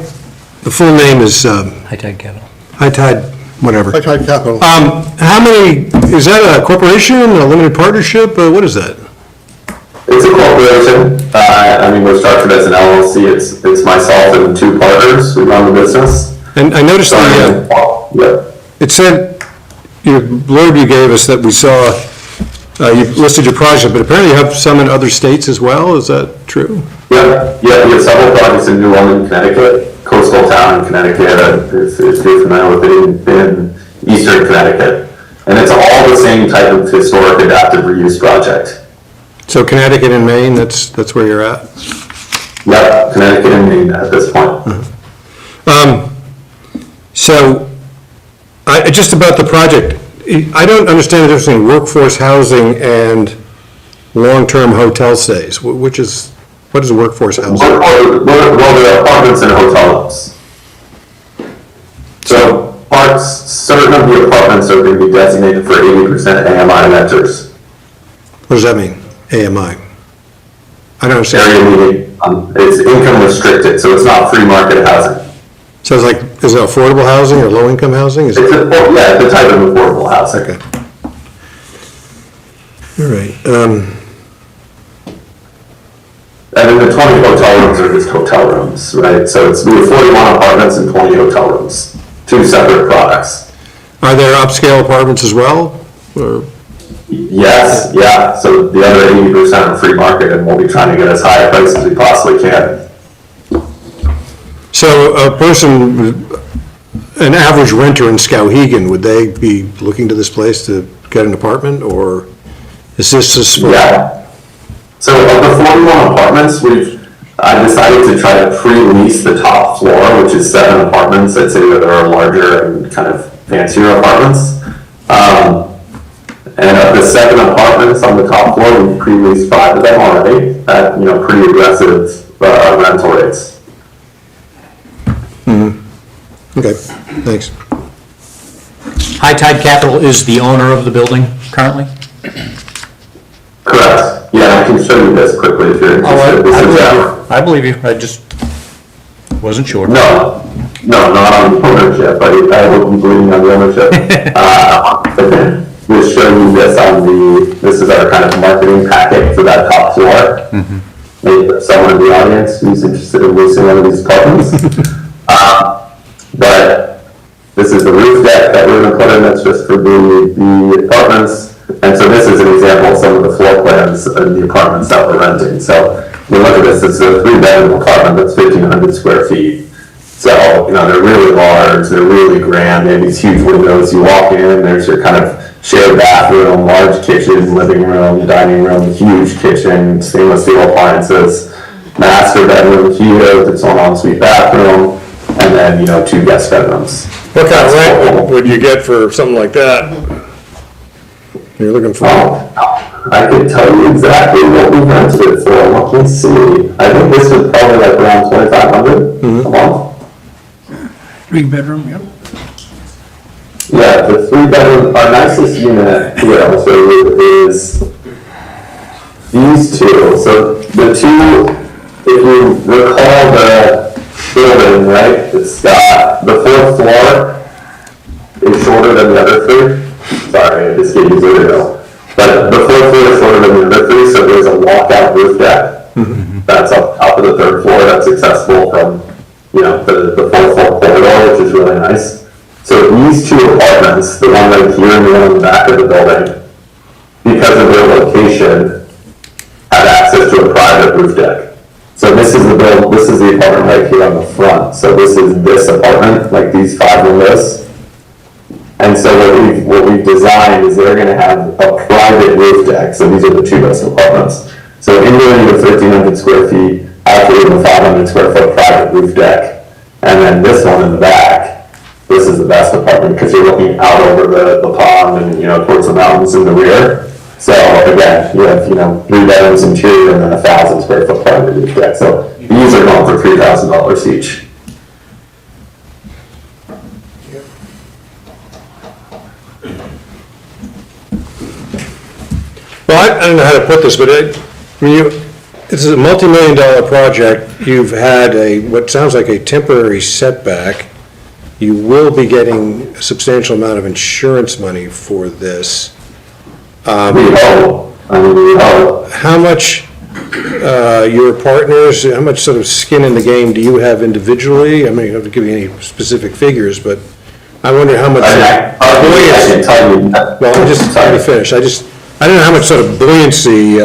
the full name is High Tide Capital. High Tide, whatever. High Tide Capital. How many, is that a corporation, a limited partnership? What is that? It's a corporation. We're structured as an LLC. It's myself and 2 partners who run the business. And I noticed it said, your blurb you gave us that we saw, you listed your project, but apparently you have some in other states as well. Is that true? Yeah, we have several projects in New London, Connecticut, coastal town in Connecticut, if you're familiar with it, in eastern Connecticut. And it's all the same type of historic adaptive reuse project. So Connecticut and Maine, that's where you're at? Yep, Connecticut and Maine at this point. So, just about the project, I don't understand the difference between workforce housing and long-term hotel stays. What is workforce housing? Well, there are apartments and hotel rooms. So certain of the apartments are going to be designated for 80% AMI renters. What does that mean, AMI? I don't understand. Area median, it's income restricted, so it's not free market housing. So it's like, is it affordable housing or low-income housing? Is it? It's the type of affordable housing. Okay. All right. And then the 20 hotel rooms are just hotel rooms, right? So it's, we have 41 apartments and 20 hotel rooms, two separate products. Are there upscale apartments as well? Or? Yes, yeah, so the other 80% are free market, and we'll be trying to get as high a price as we possibly can. So a person, an average renter in Skowhegan, would they be looking to this place to get an apartment, or is this just for? Yeah. So of the 41 apartments, I decided to try to pre-lease the top floor, which is 7 apartments. I'd say that are larger and kind of fancier apartments. And of the 7 apartments on the top floor, we pre-leased 5 of them already at, pretty aggressive rental rates. Okay, thanks. High Tide Capital is the owner of the building currently? Correct. Yeah, I can show you this quickly if you're interested. I believe you, I just wasn't sure. No, not on the ownership. I hope you believe me on the ownership. We'll show you this this is our kind of marketing packet for that top floor. Maybe someone in the audience who's interested in leasing one of these apartments. But this is the roof deck that we're going to put in. That's just for the apartments. And so this is an example of some of the floor plans of the apartments that we're renting. So we look at this, it's a 3-bedroom apartment that's 1,500 square feet. So, they're really large, they're really grand, they have these huge windows. You walk in, there's your kind of shared bathroom, large kitchen, living room, dining room, huge kitchen, stainless steel appliances, master bedroom, heater, its own ensuite bathroom, and then, 2 guest bedrooms. What kind of rent would you get for something like that? You're looking for? I could tell you exactly what we rented it for. Let me see. I think this was probably like around $2,500 a month. 3-bedroom, yep. Yeah, the 3-bedroom, our nicest unit here, I'll show you, is these 2. So the 2, if you recall the building, right, it's got the 4th floor is shorter than the other 3. Sorry, I just gave you 0. But the 4th floor is shorter than the other 3, so there's a walkout roof deck. That's up top of the 3rd floor, that's accessible from, the 4th floor corridor, which is really nice. So these 2 apartments, the one right here and the one in the back of the building, because of their location, have access to a private roof deck. So this is the apartment right here on the front. So this is this apartment, like these 5 windows. And so what we've designed is they're going to have a private roof deck. So these are the 2 best apartments. So in the 1,300 square feet, actually the 500 square foot private roof deck. And then this one in the back, this is the best apartment because you're looking out over the pond and, towards the mountains in the rear. So again, you have, 3 bedrooms interior and then 1,000 square foot private roof deck. So these are going for $3,000 each. Well, I don't know how to put this, but this is a multi-million-dollar project. You've had what sounds like a temporary setback. You will be getting a substantial amount of insurance money for this. How much, your partners, how much sort of skin in the game do you have individually? I mean, you don't have to give me any specific figures, but I wonder how much. Well, just let me finish. I don't know how much sort of buoyancy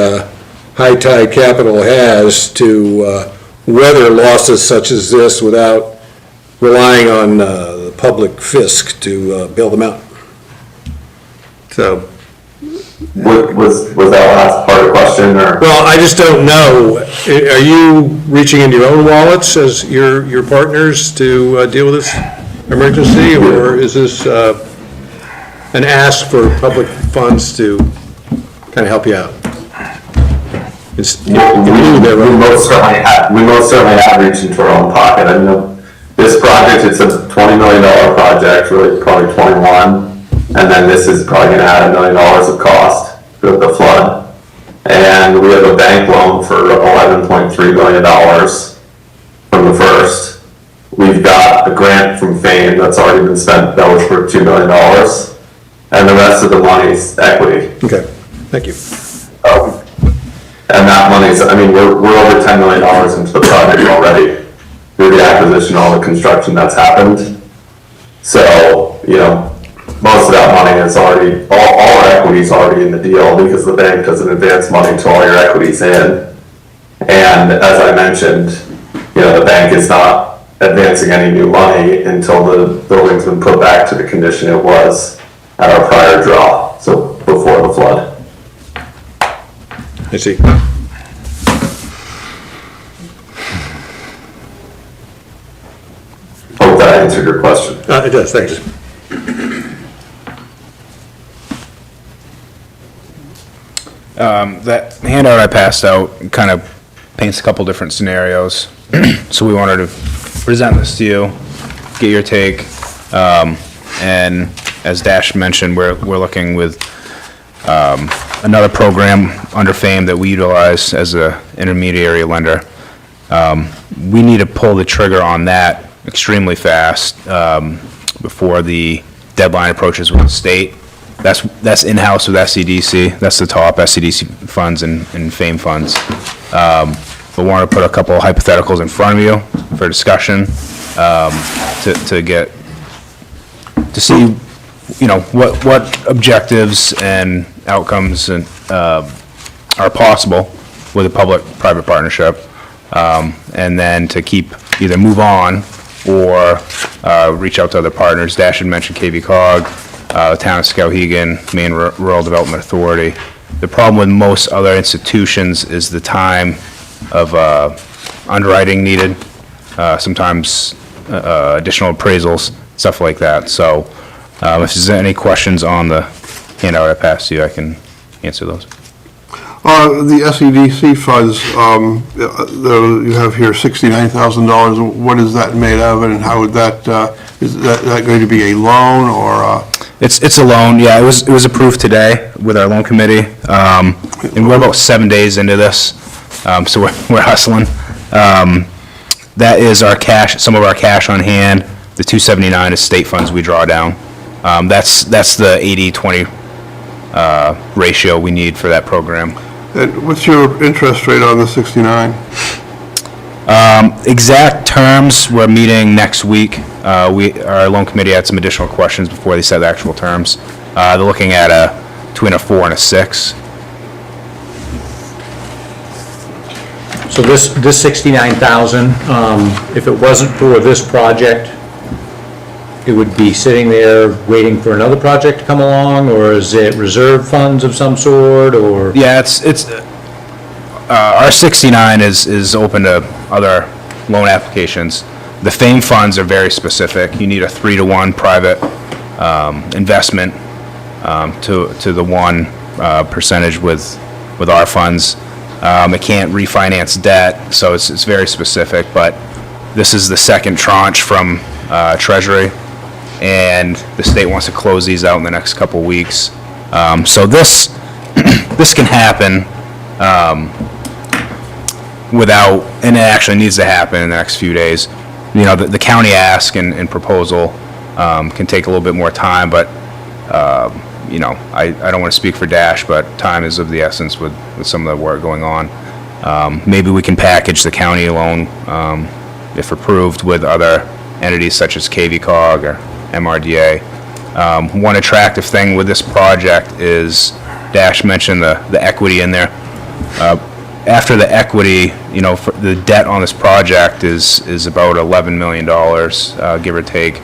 High Tide Capital has to weather losses such as this without relying on the public fisc to bail them out. So. Was that last part of the question, or? Well, I just don't know. Are you reaching into your own wallets as your partners to deal with this? emergency, or is this an ask for public funds to kind of help you out? We most certainly have reached into our own pocket. I mean, this project, it's a $20 million project, really probably 21, and then this is probably gonna add $1 million of cost with the flood. And we have a bank loan for $11.3 billion from the first. We've got a grant from Fame that's already been spent, that was for $2 million. And the rest of the money's equity. Okay, thank you. And that money's, I mean, we're over $10 million into the project already through the acquisition, all the construction that's happened. So, you know, most of that money is already, all our equity's already in the deal because the bank doesn't advance money till all your equity's in. And as I mentioned, you know, the bank is not advancing any new money until the building's been put back to the condition it was at our prior draw, so before the flood. I see. Hope that answered your question. It does, thanks. That handout I passed out kind of paints a couple different scenarios. So we wanted to present this to you, get your take. And as Dash mentioned, we're looking with another program under Fame that we utilize as a intermediary lender. We need to pull the trigger on that extremely fast before the deadline approaches with the state. That's in-house with SCDC. That's the top SCDC funds and Fame funds. But want to put a couple of hypotheticals in front of you for discussion to see, you know, what objectives and outcomes are possible with a public-private partnership, and then to keep either move on or reach out to other partners. Dash had mentioned KV Cog, the town of Skowhegan, Maine Rural Development Authority. The problem with most other institutions is the time of underwriting needed, sometimes additional appraisals, stuff like that. So if there's any questions on the handout I passed you, I can answer those. The SEDC funds, you have here $69,000. What is that made of, and how would that, is that going to be a loan or? It's a loan, yeah, it was approved today with our loan committee, and we're about 7 days into this, so we're hustling. That is our cash, some of our cash on hand. The 279 is state funds we draw down. That's the 80-20 ratio we need for that program. And what's your interest rate on the 69? Exact terms, we're meeting next week. Our loan committee had some additional questions before they set the actual terms. They're looking at between a 4 and a 6. So this 69,000, if it wasn't for this project, it would be sitting there waiting for another project to come along, or is it reserve funds of some sort, or? Yeah, it's our 69 is open to other loan applications. The Fame funds are very specific. You need a 3-to-1 private investment to the 1 percentage with our funds. It can't refinance debt, so it's very specific, but this is the second tranche from Treasury, and the state wants to close these out in the next couple weeks. So this can happen without, and it actually needs to happen in the next few days. You know, the county ask and proposal can take a little bit more time, but you know, I don't want to speak for Dash, but time is of the essence with some of the work going on. Maybe we can package the county loan, if approved, with other entities such as KV Cog or MRDA. One attractive thing with this project is, Dash mentioned the equity in there. After the equity, you know, for the debt on this project is about $11 million, give or take,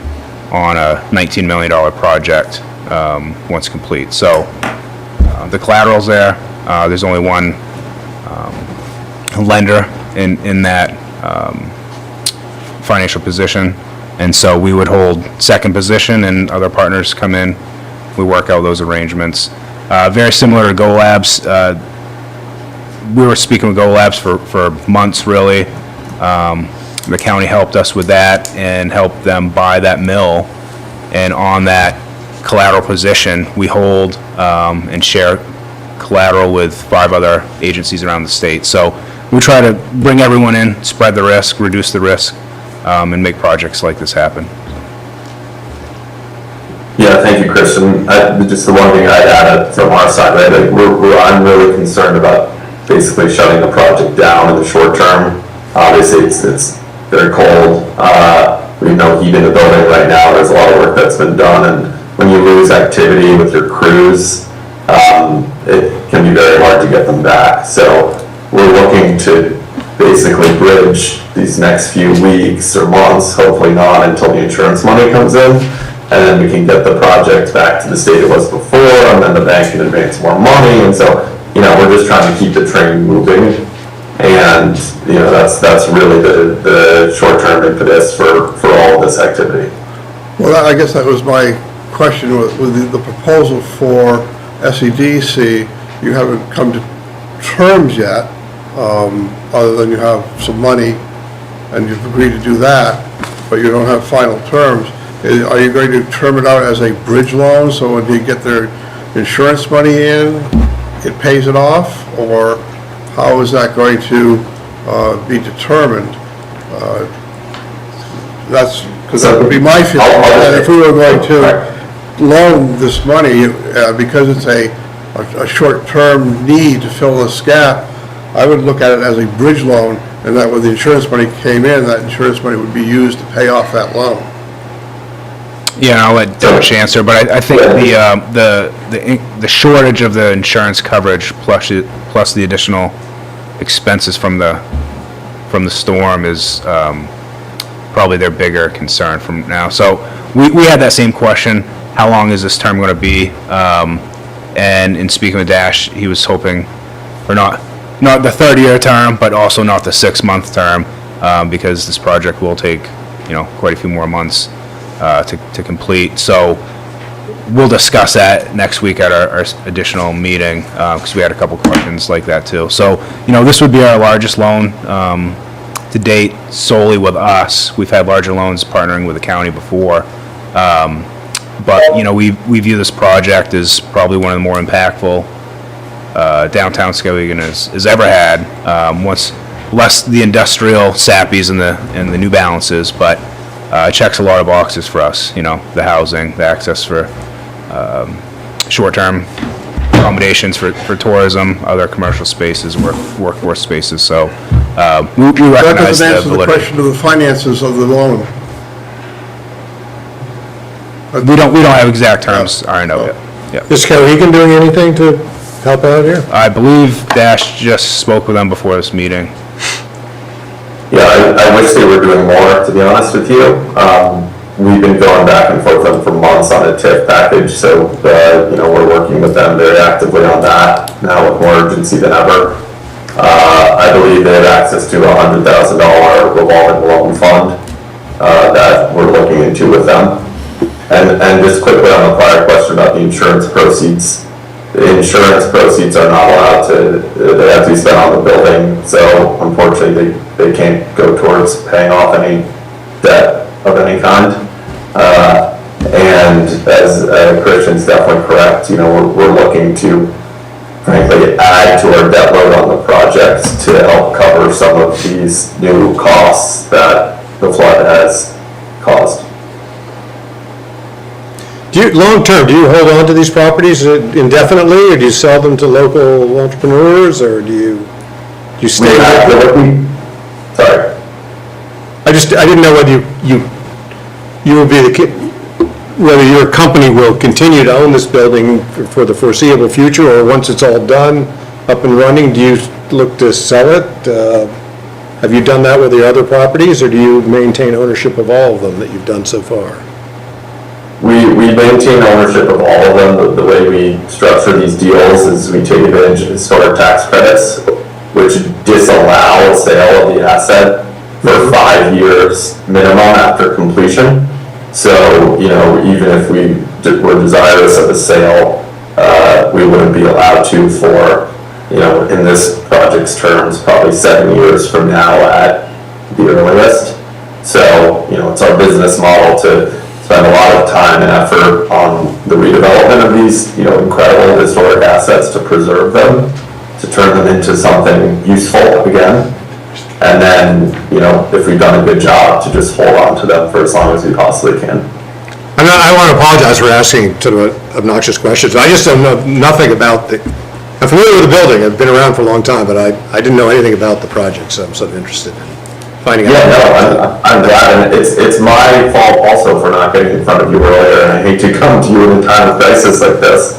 on a $19 million project once complete. So the collateral's there. There's only one lender in that financial position. And so we would hold second position and other partners come in. We work out those arrangements. Very similar to Go Labs. We were speaking with Go Labs for months, really. The county helped us with that and helped them buy that mill. And on that collateral position, we hold and share collateral with 5 other agencies around the state. So we try to bring everyone in, spread the risk, reduce the risk, and make projects like this happen. Yeah, thank you, Christian. Just the one thing I'd add from our side, right? Like I'm really concerned about basically shutting the project down in the short term. Obviously, it's very cold. We have no heat in the building right now. There's a lot of work that's been done, and when you lose activity with your crews, it can be very hard to get them back. So we're looking to basically bridge these next few weeks or months, hopefully not until the insurance money comes in, and then we can get the project back to the state it was before, and then the bank can advance more money. And so, we're just trying to keep the train moving. And, that's really the short-term impetus for all of this activity. Well, I guess that was my question with the proposal for SEDC. You haven't come to terms yet, other than you have some money and you've agreed to do that, but you don't have final terms. Are you going to term it out as a bridge loan, so when they get their insurance money in, it pays it off? Or how is that going to be determined? Because that would be my feeling, that if we were going to loan this money, because it's a short-term need to fill this gap, I would look at it as a bridge loan, and that when the insurance money came in, that insurance money would be used to pay off that loan. Yeah, and I'll let Josh answer, but I think the shortage of the insurance coverage plus the additional expenses from the storm is probably their bigger concern from now. So we had that same question: how long is this term going to be? And in speaking with Dash, he was hoping, or not the 30-year term, but also not the 6-month term, because this project will take quite a few more months to complete. So we'll discuss that next week at our additional meeting, because we had a couple questions like that too. So, this would be our largest loan to date solely with us. We've had larger loans partnering with the county before. But, we view this project as probably one of the more impactful downtown Skowhegan has ever had. Less the industrial Sappies and the New Balances, but it checks a lot of boxes for us, the housing, the access for short-term accommodations for tourism, other commercial spaces, workforce spaces. So we That recognize doesn't the answer the validity. question of the finances of the loan. We don't have exact terms ironed out yet. Yeah. Is Skowhegan doing anything to help out here? I believe Dash just spoke with them before this meeting. Yeah, I wish they were doing more, to be honest with you. We've been going back and forth with them for months on a TIF package, so, we're working with them very actively on that, now with more urgency than ever. I believe they have access to a $100,000 revolving loan fund that we're looking into with them. And just quickly on the prior question about the insurance proceeds, the insurance proceeds are not allowed they have to be spent on the building, so unfortunately they can't go towards paying off any debt of any kind. And as Christian's definitely correct, we're looking to frankly add to our debt load on the project to help cover some of these new costs that the flood has caused. Long-term, do you hold on to these properties indefinitely, or do you sell them to local entrepreneurs, or do you stay with them? Sorry. I didn't know whether you will be whether your company will continue to own this building for the foreseeable future, or once it's all done, up and running, do you look to sell it? Have you done that with your other properties, or do you maintain ownership of all of them that you've done so far? We maintain ownership of all of them. The way we structure these deals is we take advantage of historic tax credits, which disallow sale of the asset for 5 years minimum after completion. So, even if we were desirous of a sale, we wouldn't be allowed to for, in this project's terms, probably 7 years from now at the earliest. So, it's our business model to spend a lot of time and effort on the redevelopment of these, incredible historic assets, to preserve them, to turn them into something useful again. And then, if we've done a good job, to just hold on to them for as long as we possibly can. I want to apologize for asking sort of obnoxious questions. I just don't know nothing about I'm familiar with the building, I've been around for a long time, but I didn't know anything about the project, so I'm sort of interested in finding out. Yeah, no, I'm glad, and it's my fault also for not getting in front of you earlier, and I hate to come to you in a time of crisis like this.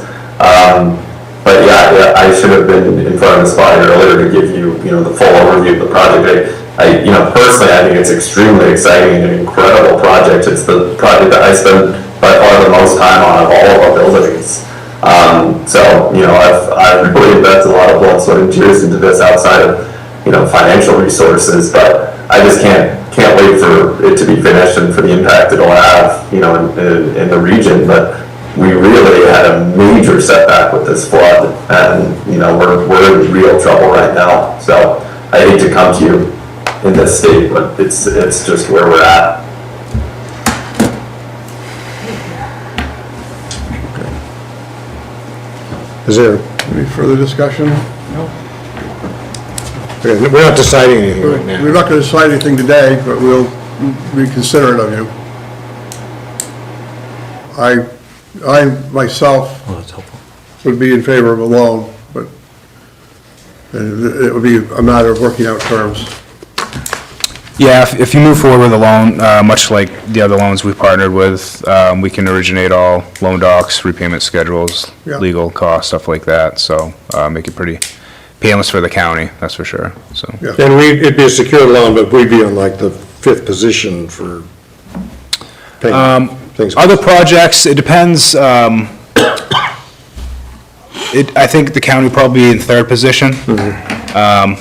But yeah, I should have been in front of this body earlier to give you, the full overview of the project. Personally, I think it's extremely exciting and an incredible project. It's the project that I spend by far the most time on of all of our buildings. So, I've really invested a lot of blood, sweat, and tears into this outside of, financial resources, but I just can't wait for it to be finished and for the impact it'll have, in the region. But we really had a major setback with this flood, and, we're in real trouble right now. So I hate to come to you in this state, but it's just where we're at. Is there Any further discussion? Okay, we're not deciding anything right now. We're not going to decide anything today, but we'll be considerate of you. I myself would be in favor of a loan, but it would be a matter of working out terms. Yeah, if you move forward with a loan, much like the other loans we've partnered with, we can originate all loan docs, repayment schedules, Yeah. legal costs, stuff like that, so make it pretty painless for the county, that's for sure, so. Yeah. And it'd be a secured loan, but we'd be on like the 5th position for paying things. Other projects, it depends, I think the county will probably be in 3rd position.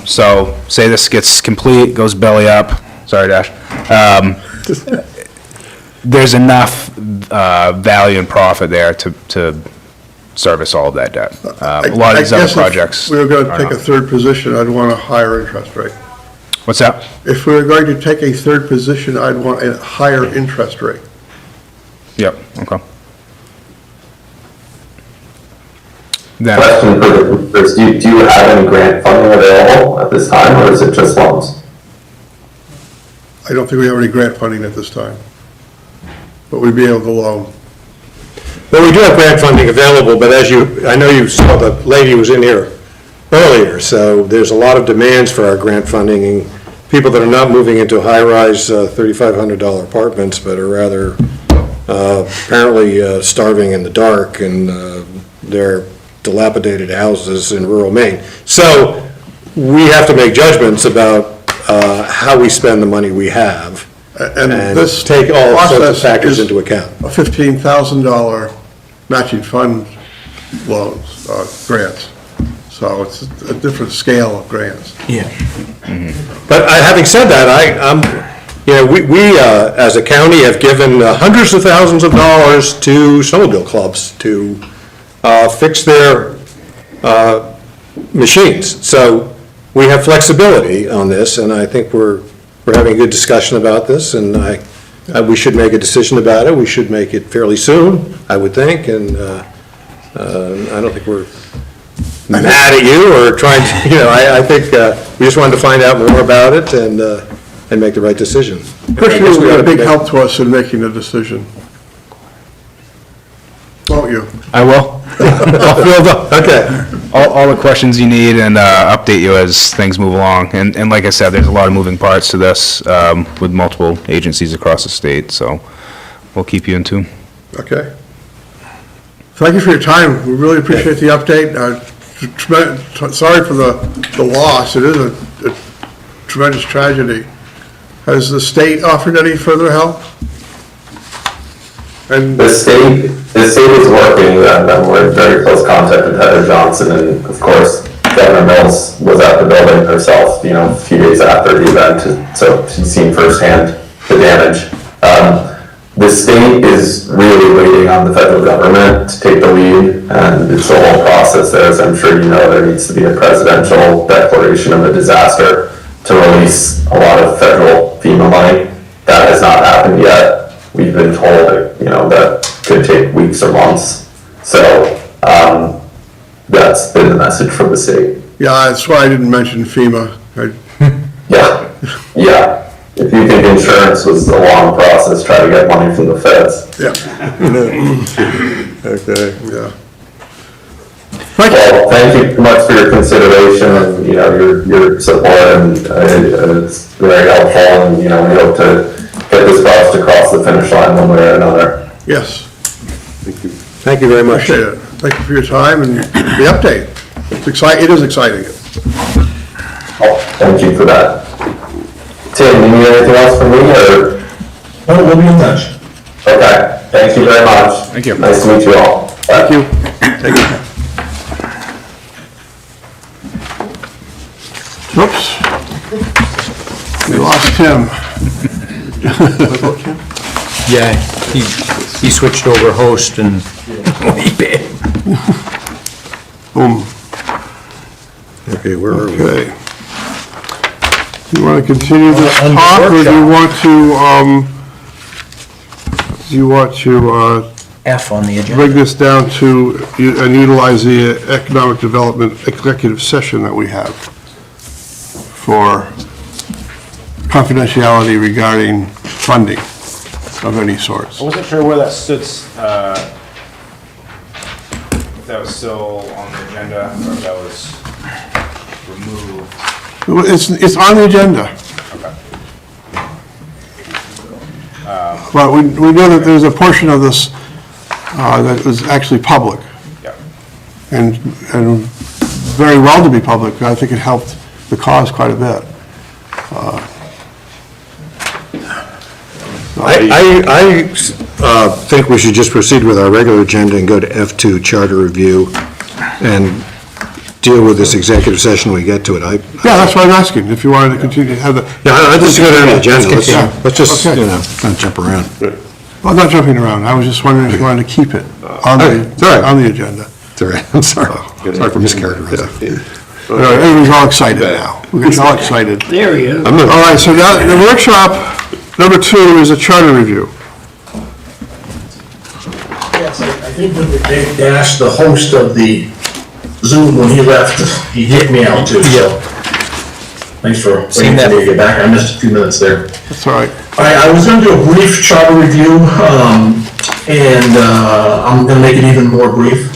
So, say this gets complete, goes belly up, sorry, Dash. There's enough value and profit there to service all of that debt. A lot of these other projects. If we were going to are take a not. 3rd position, I'd want a higher interest rate. What's that? If we were going to take a 3rd position, I'd want a higher interest rate. Yep, okay. Then, Question for the members, do you have any grant funding available at this time, or is it just loans? I don't think we have any grant funding at this time, but we'd be able to loan. Well, we do have grant funding available, but I know you saw the lady who was in here earlier, so there's a lot of demands for our grant funding, and people that are not moving into high-rise $3,500 apartments, but are rather apparently starving in the dark, and they're dilapidated houses in rural Maine. So we have to make judgments about how we spend the money we have And and this take all sorts of process factors is into account. a $15,000 matching fund loans, grants. So it's a different scale of grants. But having said that, we as a county have given hundreds of thousands of dollars to snowmobile clubs to fix their machines. So we have flexibility on this, and I think we're having a good discussion about this, and we should make a decision about it. We should make it fairly soon, I would think, and I don't think we're mad at you or trying to, I think we just wanted to find out more about it and make the right decision. Chris, you'll be a big help to us in making a decision. Won't you? I will. I'll field up. Okay. All the questions you need and update you as things move along. And like I said, there's a lot of moving parts to this with multiple agencies across the state, so we'll keep you in tune. Okay. Thank you for your time. We really appreciate the update. Sorry for the loss. It is a tremendous tragedy. Has the state offered any further help? And The state is working, and we're in very close contact with Heather Johnson, and of course, Governor Mills was at the building herself, a few days after the event, so she's seen firsthand the damage. The state is really waiting on the federal government to take the lead, and it's a whole process there, as I'm sure you know. There needs to be a presidential declaration of a disaster to release a lot of federal FEMA money. That has not happened yet. We've been told that could take weeks or months. So that's been the message from the state. Yeah, that's why I didn't mention FEMA. Yeah. If you think insurance was a long process, try to get money from the feds. Yeah. Okay. Yeah. Well, thank you much for your consideration and, your support, and it's very helpful, and, we hope to get this project across the finish line one way or another. Yes. Thank you very much. Appreciate it. Thank you for your time and the update. It is exciting. Oh, thank you for that. Tim, do you need anything else from me, or? No, we'll be in touch. Okay, thank you very much. Thank you. Nice to meet you all. Thank you. Take care. Oops. We lost Tim. Yeah, he switched over host and Boom. Okay, where are we? Okay. Do you want to continue this On the talk, or do you want to F on the agenda. bring this down to, and utilize the economic development executive session that we have for confidentiality regarding funding of any sorts? I wasn't sure where that stood, if that was still on the agenda, or if that was removed. It's on the agenda. But we know that there's a portion of this that was actually public, Yeah. and very well to be public. I think it helped the cause quite a bit. I think we should just proceed with our regular agenda and go to F2, charter review, and deal with this executive session when we get to it. Yeah, that's what I'm asking, if you wanted to continue to have the, Yeah, I just go down the agenda. continue. Let's just, Okay. not jump around. well, I'm not jumping around. I was just wondering if you wanted to keep it on It's all right. on the agenda. It's all right, I'm sorry. Sorry for mischaracterizing. Everybody's all excited now. We're getting all excited. There he is. All right, so now, the workshop, number 2 is a charter review. Yes, I think that Dave Dash, the host of the Zoom, when he left, he hit me out too, so. Thanks for waiting for me to get back. I missed a few minutes there. That's all right. All right, I was gonna do a brief charter review, and I'm gonna make it even more brief.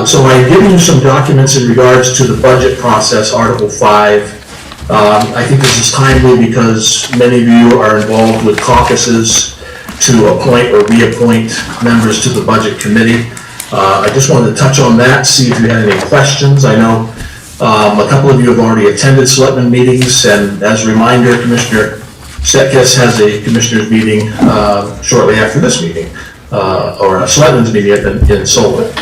So I've given you some documents in regards to the budget process, Article 5. I think this is timely because many of you are involved with caucuses to appoint or reappoint members to the Budget Committee. I just wanted to touch on that, see if you had any questions. I know a couple of you have already attended selectmen meetings, and as a reminder, Commissioner Setkis has a commissioners meeting shortly after this meeting, or a selectmen's meeting in Solon.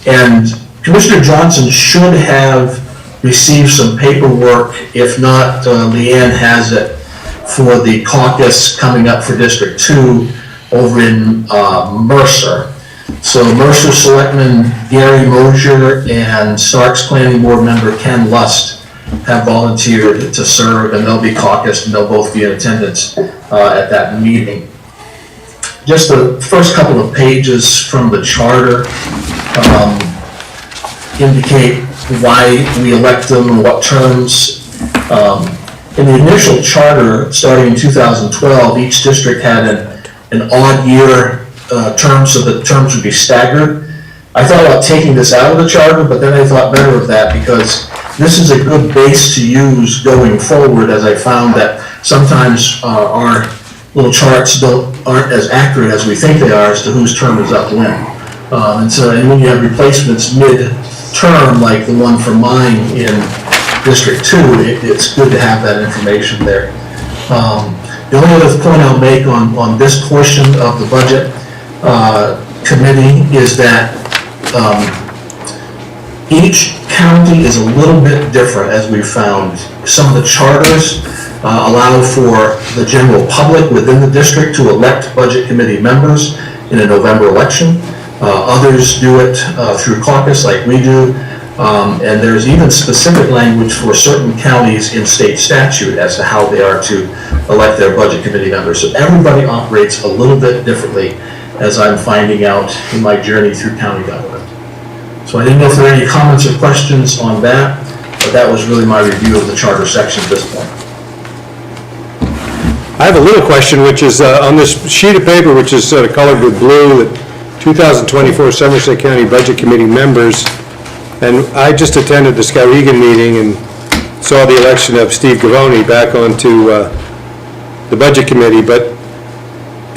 And Commissioner Johnson should have received some paperwork. If not, Leanne has it for the caucus coming up for District 2 over in Mercer. So Mercer Selectman Gary Mosier and Stark's Planning Board member Ken Lust have volunteered to serve, and they'll be caucused, and they'll both be in attendance at that meeting. Just the first couple of pages from the charter indicate why we elect them and what terms. In the initial charter, starting in 2012, each district had an odd year term, so the terms would be staggered. I thought about taking this out of the charter, but then I thought better of that because this is a good base to use going forward, as I found that sometimes our little charts aren't as accurate as we think they are as to whose term is up when. And when you have replacements mid-term, like the one for mine in District 2, it's good to have that information there. The only other point I'll make on this portion of the budget committee is that each county is a little bit different, as we found. Some of the charters allow for the general public within the district to elect budget committee members in a November election. Others do it through caucus like we do. And there's even specific language for certain counties in state statute as to how they are to elect their budget committee members. So everybody operates a little bit differently, as I'm finding out in my journey through county government. So I didn't know if there are any comments or questions on that, but that was really my review of the charter section at this point. I have a little question, which is on this sheet of paper, which is colored with blue, that 2024 Somerset County Budget Committee members, and I just attended the Skowhegan meeting and saw the election of Steve Gavoni back onto the Budget Committee, but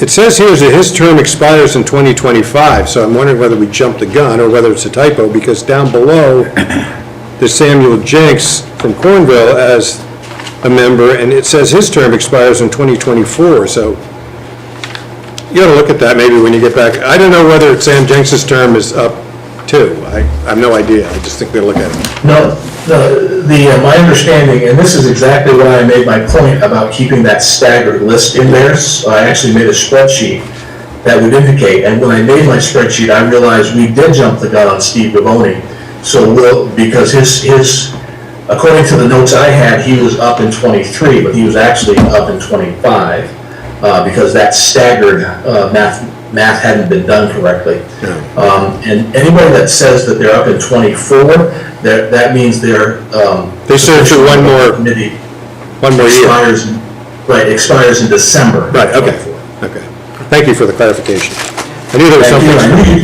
it says here that his term expires in 2025, so I'm wondering whether we jumped the gun or whether it's a typo, because down below, there's Samuel Jenks from Cornville as a member, and it says his term expires in 2024, so you ought to look at that maybe when you get back. I don't know whether Sam Jenks's term is up too. I have no idea. I just think they'll look at it. No, my understanding, and this is exactly why I made my point about keeping that staggered list in there. So I actually made a spreadsheet that would indicate, and when I made my spreadsheet, I realized we did jump the gun on Steve Gavoni. So because his according to the notes I had, he was up in 23, but he was actually up in 25 because that staggered math hadn't been done correctly. And anybody that says that they're up in 24, that means they're They serve for one more year. Expires in December. Right, okay. Thank you for the clarification. I knew there was something.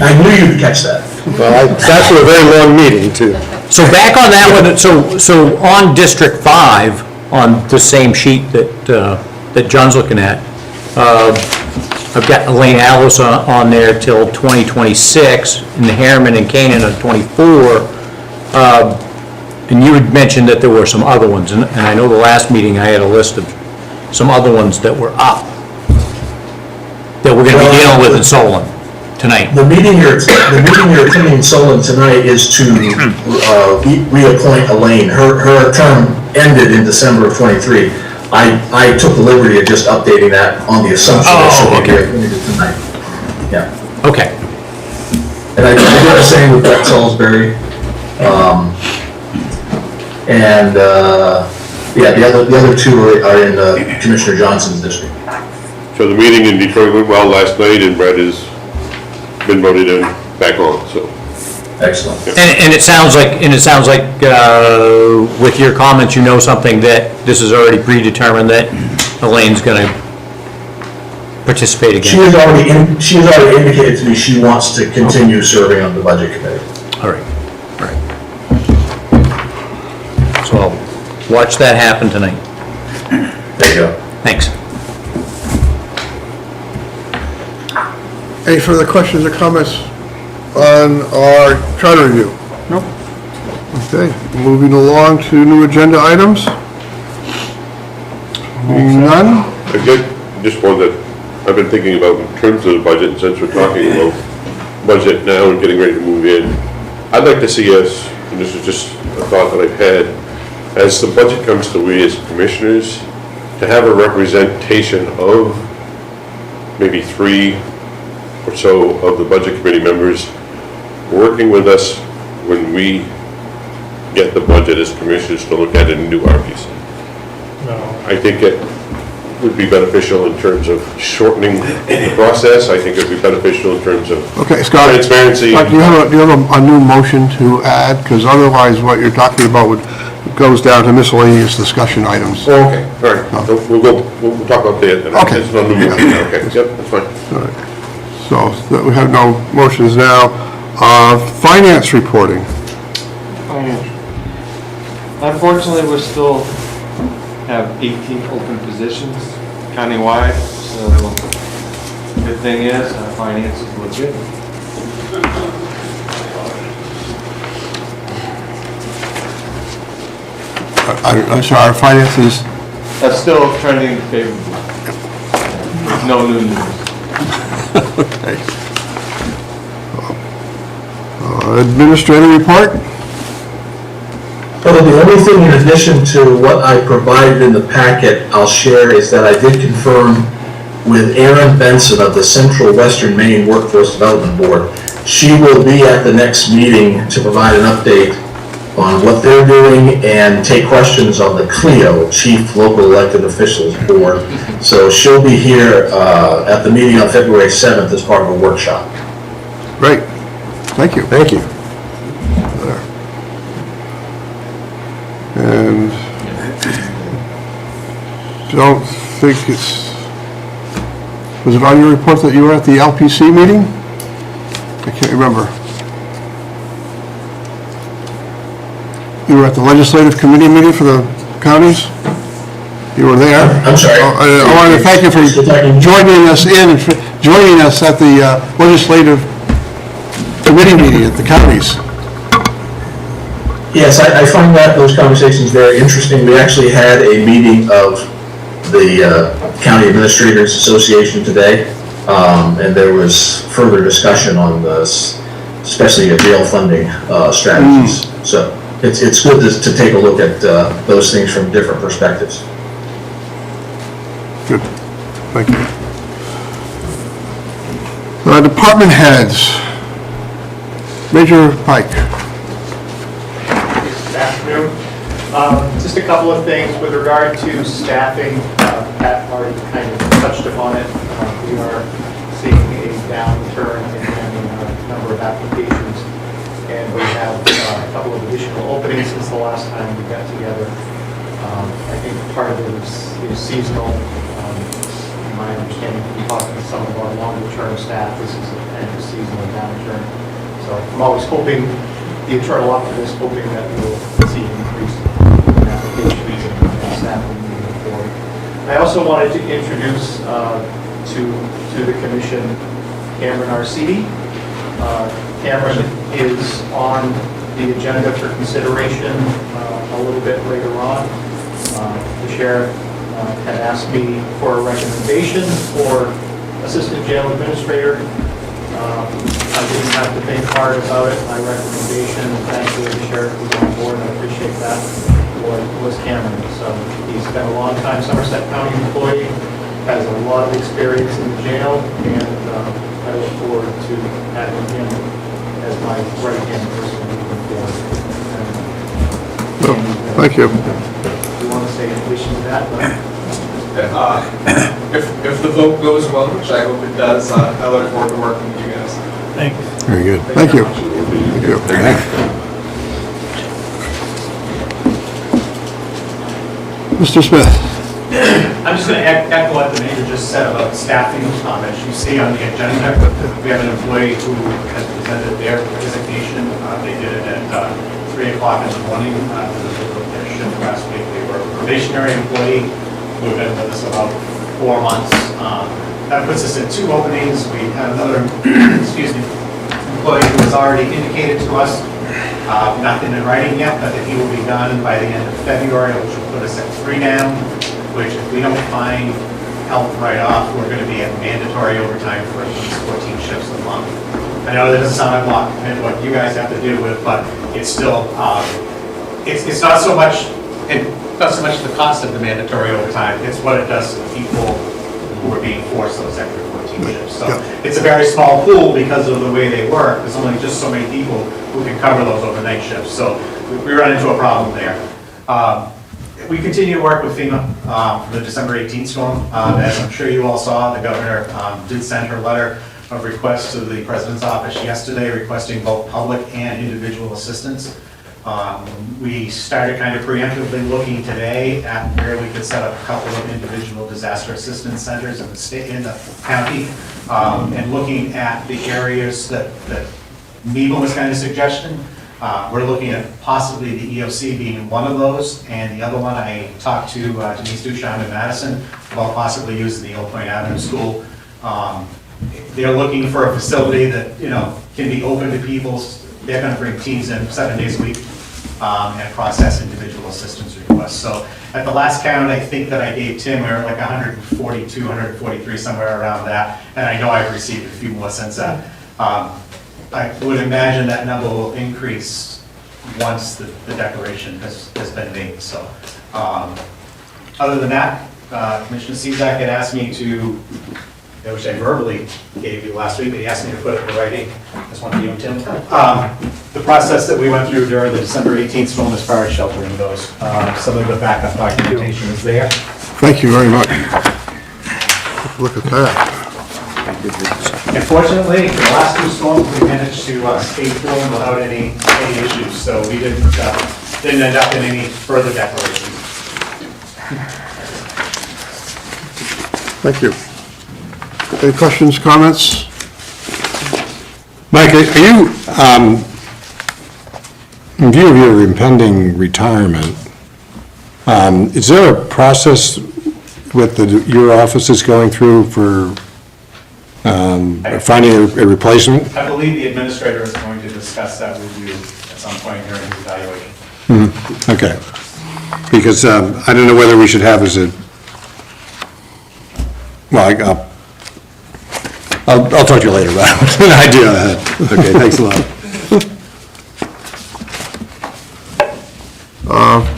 I knew you'd catch that. Well, I sat through a very long meeting too. So back on that one, so on District 5, on the same sheet that John's looking at, I've got Elaine Allis on there till 2026, and the Harriman and Canaan on 24. And you had mentioned that there were some other ones, and I know the last meeting I had a list of some other ones that were up, that we're gonna be dealing with in Solon tonight. The meeting you're attending in Solon tonight is to reappoint Elaine. Her term ended in December of '23. I took the liberty of just updating that on the assumption that she'll be reappointed tonight. Yeah. Okay. And I did the same with Brett Salisbury. The other two are in Commissioner Johnson's district. So the meeting in Detroit went well last night, and Brett has been voted in back on, so. Excellent. And it sounds like, with your comments, you know something that this is already predetermined that Elaine's gonna participate again. She has already indicated to me she wants to continue serving on the budget committee. All right. So I'll watch that happen tonight. There you go. Thanks. Any further questions or comments on our charter review? No. Okay, moving along to new agenda items. Being none? Just one that I've been thinking about in terms of the budget, and since we're talking about budget now and getting ready to move in, I'd like to see us, and this is just a thought that I've had, as the budget comes to we as commissioners, to have a representation of maybe 3 or so of the budget committee members working with us when we get the budget as commissioners to look at it and do our piece. I think it would be beneficial in terms of shortening the process. I think it would be beneficial in terms of Okay, Scott. transparency. Scott, do you have a new motion to add? Because otherwise what you're talking about goes down to miscellaneous discussion items. Oh, okay, all right. We'll talk about that. Okay. It's not a new motion. Okay, yep, that's fine. All right. So we have no motions now. Finance reporting. Unfortunately, we still have 18 open positions countywide, so good thing is our finances look good. I'm sorry, our finances, That's still trending favorably. No new news. okay. Administrator report? Well, the only thing in addition to what I provided in the packet I'll share is that I did confirm with Erin Benson of the Central Western Maine Workforce Development Board. She will be at the next meeting to provide an update on what they're doing and take questions on the CLEO, Chief Local Elected Officials Board. So she'll be here at the meeting on February 7th as part of a workshop. Great, thank you. Thank you. And don't think it's, was it on your report that you were at the LPC meeting? I can't remember. You were at the legislative committee meeting for the counties? You were there? I'm sorry. I wanted to thank you for joining us at the legislative committee meeting at the counties. Yes, I find those conversations very interesting. We actually had a meeting of the County Administrators Association today, and there was further discussion on this, especially jail funding strategies. So it's good to take a look at those things from different perspectives. Good, thank you. Department heads. Major Pike. Good afternoon. Just a couple of things with regard to staffing. Pat already kind of touched upon it. We are seeing a downturn in the number of applications, and we have a couple of additional openings since the last time we got together. I think part of it is seasonal. In my understanding, from talking to some of our longer-term staff, this is a kind of seasonal downturn. So I'm always hoping, the internal optimist, hoping that we'll see an increase in applications and staffing moving forward. I also wanted to introduce to the commission Cameron Arcidi. Cameron is on the agenda for consideration a little bit later on. The sheriff had asked me for a recommendation for assistant jail administrator. I didn't have to think hard about it. My recommendation, and thankfully the sheriff was on board, and I appreciate that, was Cameron. So he's been a long time Somerset County employee, has a lot of experience in the jail, and I look forward to having him as my right-hand person moving forward. Thank you. You want to say in addition to that? If the vote goes well, which I hope it does, I look forward to working with you guys. Very good, thank you. Thank you. Mr. Smith. I'm just going to echo what the major just said about staffing. As you see on the agenda, we have an employee who has presented their resignation. They did it at 3 o'clock in the morning. This was their shift last week. They were a probationary employee who had been with us about 4 months. That puts us at 2 openings. We had another employee who has already indicated to us, nothing in writing yet, but that he will be done by the end of February, which will put us at 3 now, which if we don't find help right off, we're going to be at mandatory overtime for at least 14 shifts a month. I know that doesn't sound like what you guys have to do with, but it's still, it's not so much the cost of the mandatory overtime, it's what it does to the people who are being forced those extra 14 shifts. So it's a very small pool because of the way they work. There's only just so many people who can cover those overnight shifts. So we run into a problem there. We continue to work with FEMA for the December 18th storm. As I'm sure you all saw, the governor did send her letter of request to the president's office yesterday requesting both public and individual assistance. We started kind of preemptively looking today at where we could set up a couple of individual disaster assistance centers in the state, in the county, and looking at the areas that Neva was kind of suggestion. We're looking at possibly the EOC being one of those, and the other one I talked to Denise Duchamp in Madison about possibly using the Old Point Avenue School. They're looking for a facility that, can be open to people. They're going to bring teams in 7 days a week and process individual assistance requests. So at the last count, I think that I gave Tim, we were like 142, 143, somewhere around that. And I know I've received a few more since that. I would imagine that number will increase once the declaration has been made, so. Other than that, Commissioner Cezak had asked me to, which I verbally gave you last week, but he asked me to put it in writing. This one for you, Tim. The process that we went through during the December 18th storm as far as sheltering goes. Some of the backup documentation is there. Thank you very much. Look at that. Unfortunately, the last two storms, we managed to skate through them without any issues, so we didn't end up in any further declarations. Thank you. Any questions, comments? Mike, are you, in view of your impending retirement, is there a process your office is going through for finding a replacement? I believe the administrator is going to discuss that with you at some point during his evaluation. Okay. Because I don't know whether we should have as a, well, I'll talk to you later about an idea I had. Okay, thanks a lot.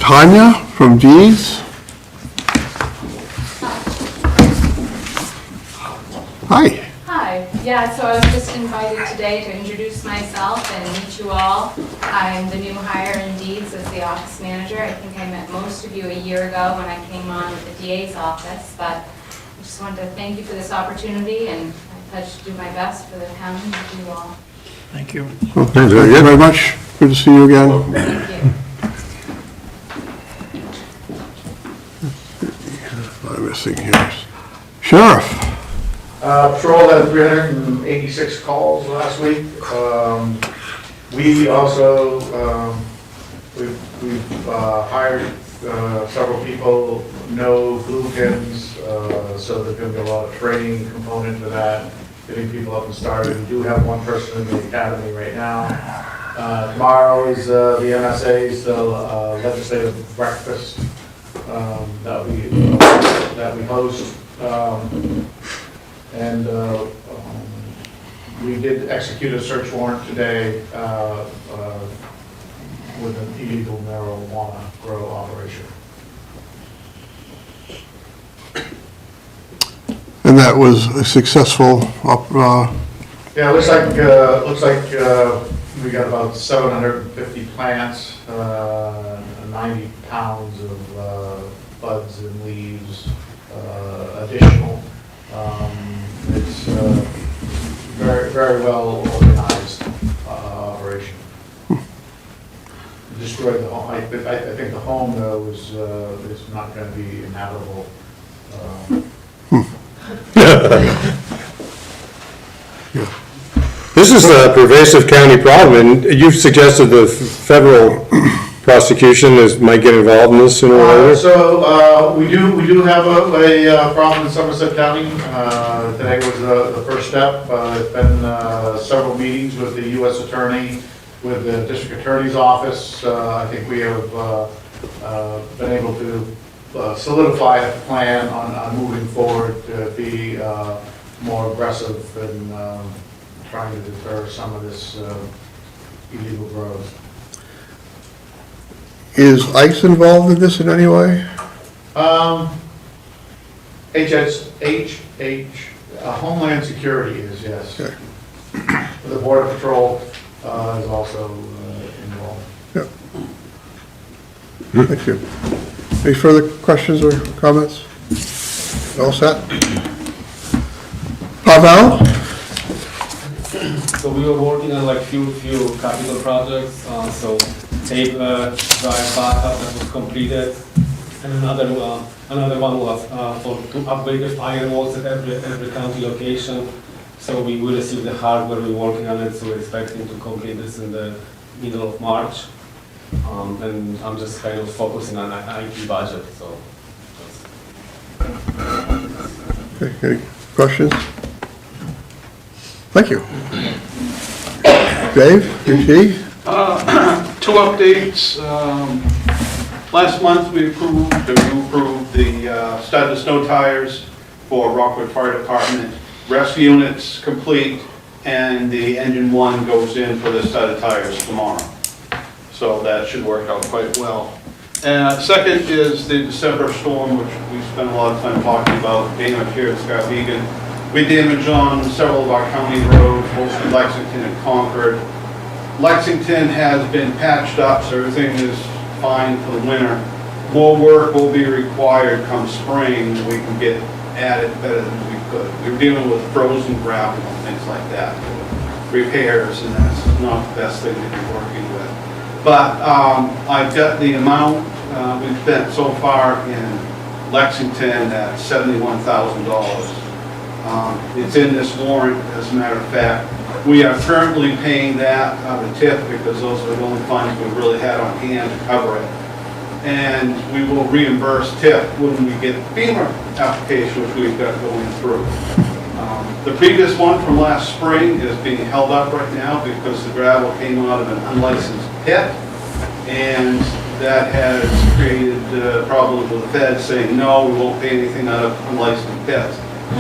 Tanya from Deeds. Hi. Hi, yeah, so I was just invited today to introduce myself and meet you all. I'm the new hire in Deeds as the office manager. I think I met most of you a year ago when I came on with the DA's office, but I just wanted to thank you for this opportunity, and I pledge to do my best for the town and for you all. Thank you very much. Good to see you again. Thank you. What am I missing here? Sheriff. Patrol had 386 calls last week. We also, we've hired several people, no blue pins, so there's going to be a lot of training component to that, getting people up and started. We do have one person in the academy right now. Tomorrow is the MSA's, the legislative breakfast that we host. And we did execute a search warrant today with an illegal marijuana grow operation. And that was a successful, Yeah, it looks like we got about 750 plants, 90 pounds of buds and leaves additional. It's very, very well organized operation. Destroyed the home. I think the home though is not going to be inhabitable. This is a pervasive county problem, and you've suggested the federal prosecution might get involved in this sooner or later? So we do have a problem in Somerset County. Today was the first step. It's been several meetings with the U.S. Attorney, with the District Attorney's Office. I think we have been able to solidify a plan on moving forward to be more aggressive in trying to deter some of this illegal growth. is ICE involved in this in any way? Homeland Security is, yes. Okay. The Border Patrol is also involved. Thank you. Any further questions or comments? All set? Pavel? So we were working on like few capital projects, so tape drive backup that was completed, and another one was to upgrade the firewalls at every county location. So we will receive the hardware, we're working on it, so we're expecting to complete this in the middle of March. And I'm just kind of focusing on IT budget, so. Okay, any questions? Thank you. Dave, DC? Two updates. Last month, you approved the stud of snow tires for Rockwood Fire Department. Rescue units complete, and the engine one goes in for the stud of tires tomorrow. So that should work out quite well. Second is the December storm, which we spent a lot of time talking about, damage here in Skowhegan. We damaged on several of our county roads, mostly Lexington and Concord. Lexington has been patched up, so everything is fine for the winter. More work will be required come spring, we can get at it better than we could. We were dealing with frozen gravel and things like that, repairs, and that's not the best thing to be working with. But I've got the amount we've spent so far in Lexington at $71,000. It's in this warrant, as a matter of fact. We are currently paying that out of TIF because those are the only funds we really had on hand to cover it. And we will reimburse TIF when we get the FEMA application, which we've got going through. The previous one from last spring is being held up right now because the gravel came out of an unlicensed pit, and that has created problems with the feds saying, no, we won't pay anything out of unlicensed pits.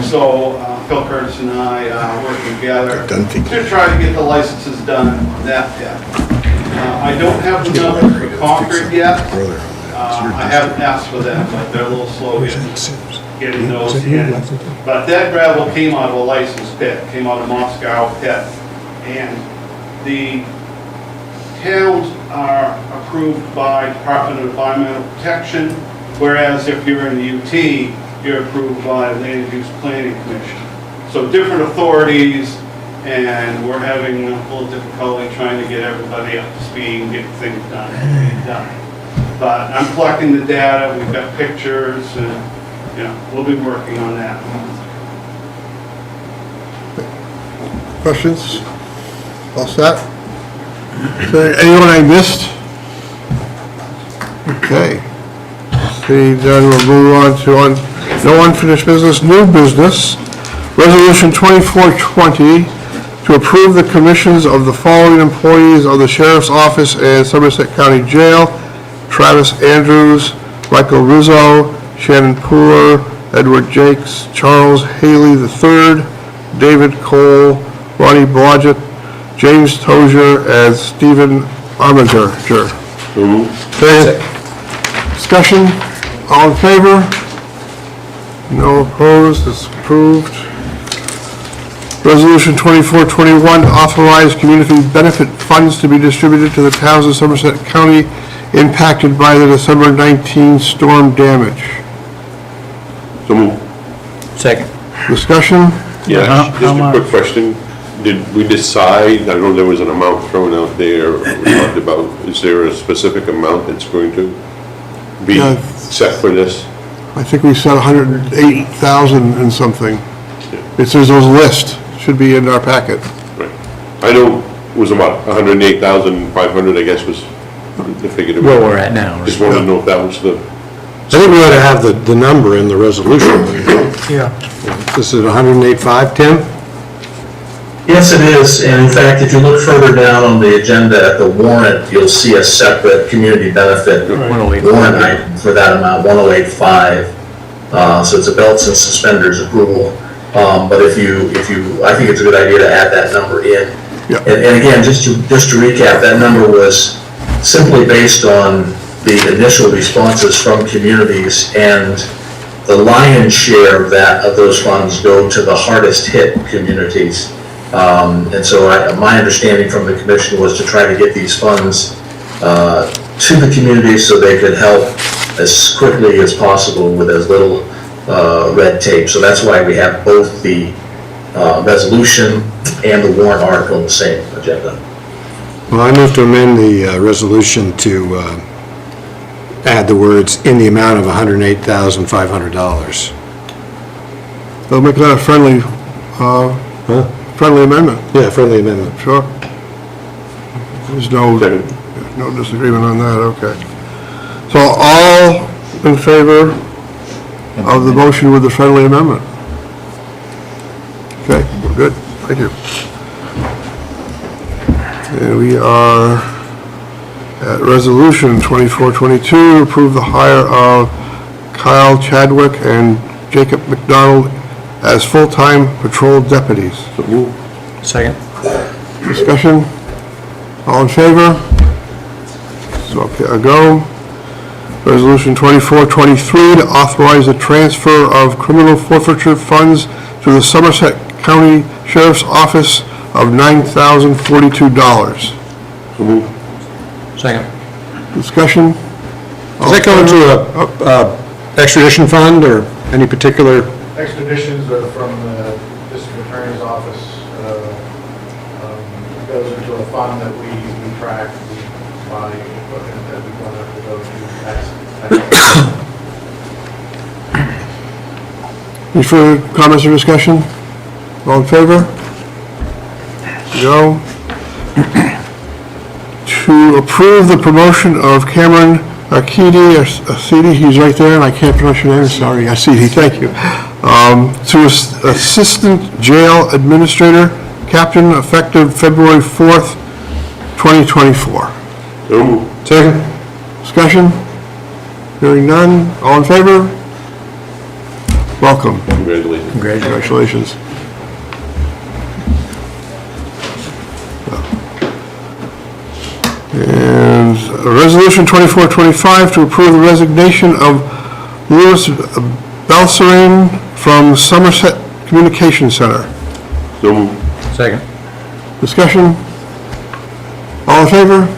So Phil Curtis and I are working together to try to get the licenses done on that pit. I don't have the number for Concord yet. I haven't asked for them, but they're a little slow getting those in. But that gravel came out of a licensed pit, came out of Moscow pit. And the towns are approved by Department of Environmental Protection, whereas if you're in the UT, you're approved by Land Use Planning Commission. So different authorities, and we're having a little difficulty trying to get everybody up to speed and get things done. But I'm collecting the data, we've got pictures, and we'll be working on that. Questions? All set? Is there anyone I missed? Okay. See, then we'll move on to no unfinished business, new business. Resolution 2420 to approve the commissions of the following employees of the Sheriff's Office and Somerset County Jail: Travis Andrews, Michael Rizzo, Shannon Pooler, Edward Jakes, Charles Haley III, David Cole, Ronnie Blodgett, James Tozier, and Stephen Armiger. Discussion? All in favor? No opposed? It's approved. Resolution 2421, authorize community benefit funds to be distributed to the towns of Somerset County impacted by the December 19 storm damage. So move. Second. Discussion? Yeah, just a quick question. Did we decide, I know there was an amount thrown out there, we talked about, is there a specific amount that's going to be set for this? I think we said 108,000 and something. It says those list, should be in our packet. Right. I know it was about 108,500, I guess, was the figure. Where we're at now. Just wanted to know if that was the... I think we ought to have the number in the resolution. Yeah. This is 108.5, Tim? Yes, it is, and in fact, if you look further down on the agenda at the warrant, you'll see a separate community benefit warrant item for that amount, 108.5. So it's a belts and suspenders approval. But if you, I think it's a good idea to add that number in. Yep. And again, just to recap, that number was simply based on the initial responses from communities, and the lion's share of those funds go to the hardest hit communities. And so my understanding from the commission was to try to get these funds to the community so they could help as quickly as possible with as little red tape. So that's why we have both the resolution and the warrant article in the same agenda. Well, I move to amend the resolution to add the words "in the amount of $108,500." They'll make that a friendly, friendly amendment. Yeah, friendly amendment. Sure. There's no disagreement on that, okay. So all in favor of the motion with the friendly amendment? Okay, we're good, thank you. And we are at resolution 2422, approve the hire of Kyle Chadwick and Jacob McDonald as full-time patrol deputies. Second. Discussion? All in favor? ago. Resolution 2423 to authorize the transfer of criminal forfeiture funds to the Somerset County Sheriff's Office of $9,042. So move. Second. Discussion? Does that go into a extradition fund or any particular? Expeditions are from the district attorney's office, goes into a fund that we track, we buy equipment that we want to go to tax. Any further comments or discussion? All in favor? Go. To approve the promotion of Cameron Acidi, he's right there, and I can't pronounce your name, sorry, Acidi, thank you. To Assistant Jail Administrator, Captain, effective February 4th, 2024. So move. Second. Discussion? Hearing none, all in favor? Welcome. Congratulations. Congratulations. And Resolution 2425 to approve the resignation of Louis Balsarine from Somerset Communication Center. So move. Second. Discussion? All in favor?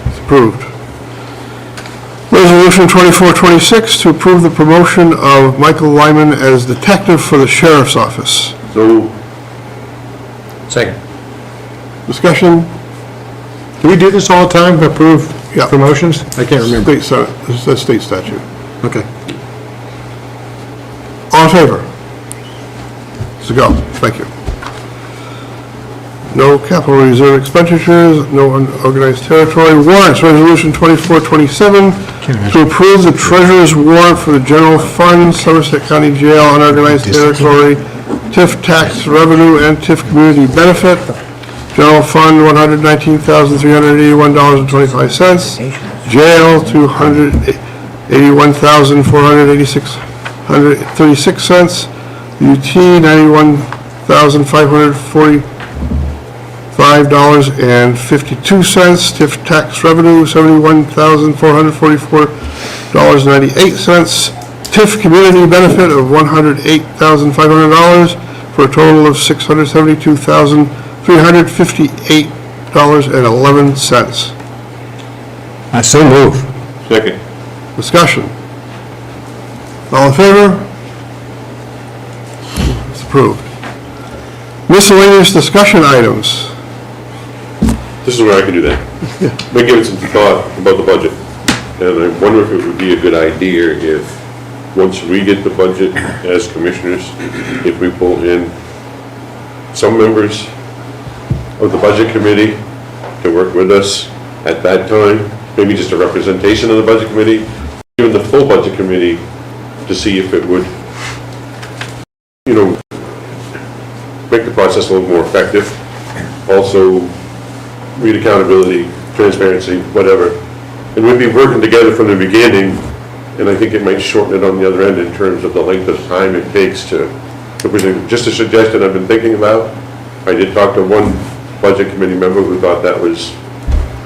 It's approved. Resolution 2426 to approve the promotion of Michael Lyman as detective for the Sheriff's Office. So move. Second. Discussion? Do we do this all the time, approve Yeah. promotions? I can't remember. That's state statute. Okay. All in favor? So go. Thank you. No capital reserve expenditures, no unorganized territory. Warrants, Resolution 2427 to approve the treasurer's warrant for the general fund, Somerset County Jail, unorganized territory, TIF tax revenue, and TIF community benefit. General fund, $119,381.25. Jail, $281,486.36. UT, $91,545.52. TIF tax revenue, $71,444.98. TIF community benefit of $108,500 for a total of $672,358.11. I so move. Second. Discussion. All in favor? It's approved. Miscellaneous discussion items. This is where I can do that. Been giving some thought about the budget, and I wonder if it would be a good idea if, once we get the budget as commissioners, if we pull in some members of the budget committee to work with us at that time, maybe just a representation of the budget committee, even the full budget committee, to see if it would, make the process a little more effective. Also, read accountability, transparency, whatever. And we'd be working together from the beginning, and I think it might shorten it on the other end in terms of the length of time it takes to, just a suggestion I've been thinking about. I did talk to one budget committee member who thought that was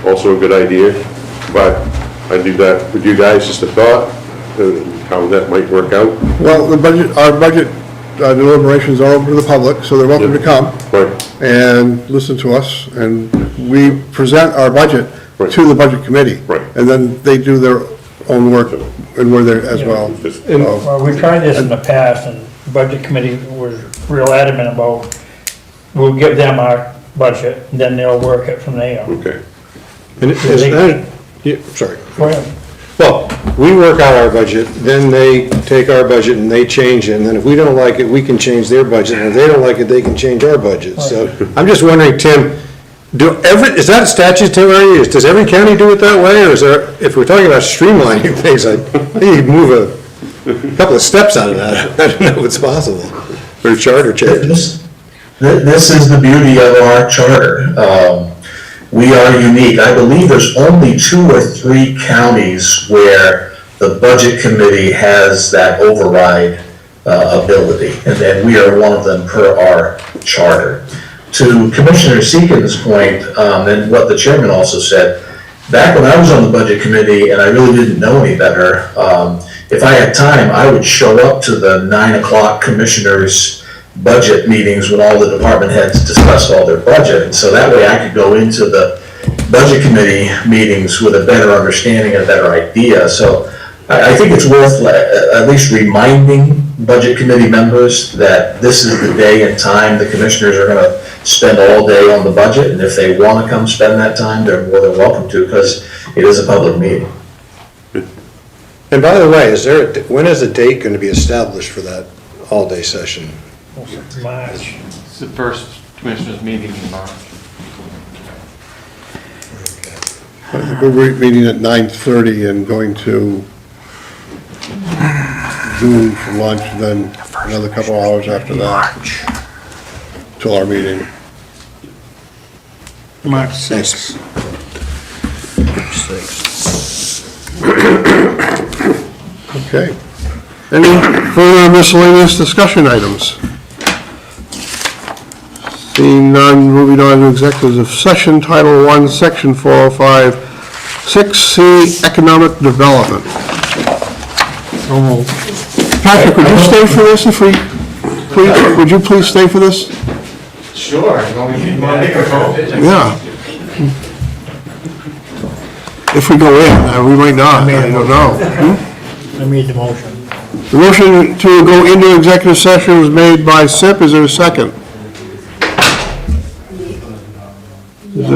also a good idea, but I do that with you guys, just a thought, how that might work out. Well, our budget deliberations are open to the public, so they're welcome to come Right. and listen to us, and we present our budget Right. to the budget committee. Right. And then they do their own work, and we're there as well. Well, we tried this in the past, and the budget committee was real adamant about, we'll give them our budget, and then they'll work it from there. Okay. And is that, sorry. Go ahead. Well, we work out our budget, then they take our budget and they change it, and then if we don't like it, we can change their budget, and if they don't like it, they can change our budget. So I'm just wondering, Tim, is that statutory? Does every county do it that way, or is there, if we're talking about streamlining things, I think you'd move a couple of steps out of that. I don't know if it's possible. Or charter changes. This is the beauty of our charter. We are unique. I believe there's only 2 or 3 counties where the budget committee has that override ability, and then we are one of them per our charter. To Commissioner Seekin's point, and what the chairman also said, back when I was on the budget committee and I really didn't know any better, if I had time, I would show up to the 9 o'clock commissioners' budget meetings when all the department heads discussed all their budget. And so that way I could go into the budget committee meetings with a better understanding and a better idea. So I think it's worth at least reminding budget committee members that this is the day and time the commissioners are going to spend all day on the budget, and if they want to come spend that time, they're more than welcome to, because it is a public meeting. And by the way, when is a date going to be established for that all-day session? March. It's the first commissioners meeting in March. We're meeting at 9:30 and going to Zoom for lunch, and then another couple hours after that. Till our meeting. March 6th. Okay. Any further miscellaneous discussion items? Seeing none, moving on to executive session, Title I, Section 405, 6C, Economic Development. Patrick, would you stay for this would you please stay for this? Sure, you want me to make a vote? Yeah. If we go in, we might not, I don't know. I made the motion. The motion to go into executive session was made by SIP, is there a second?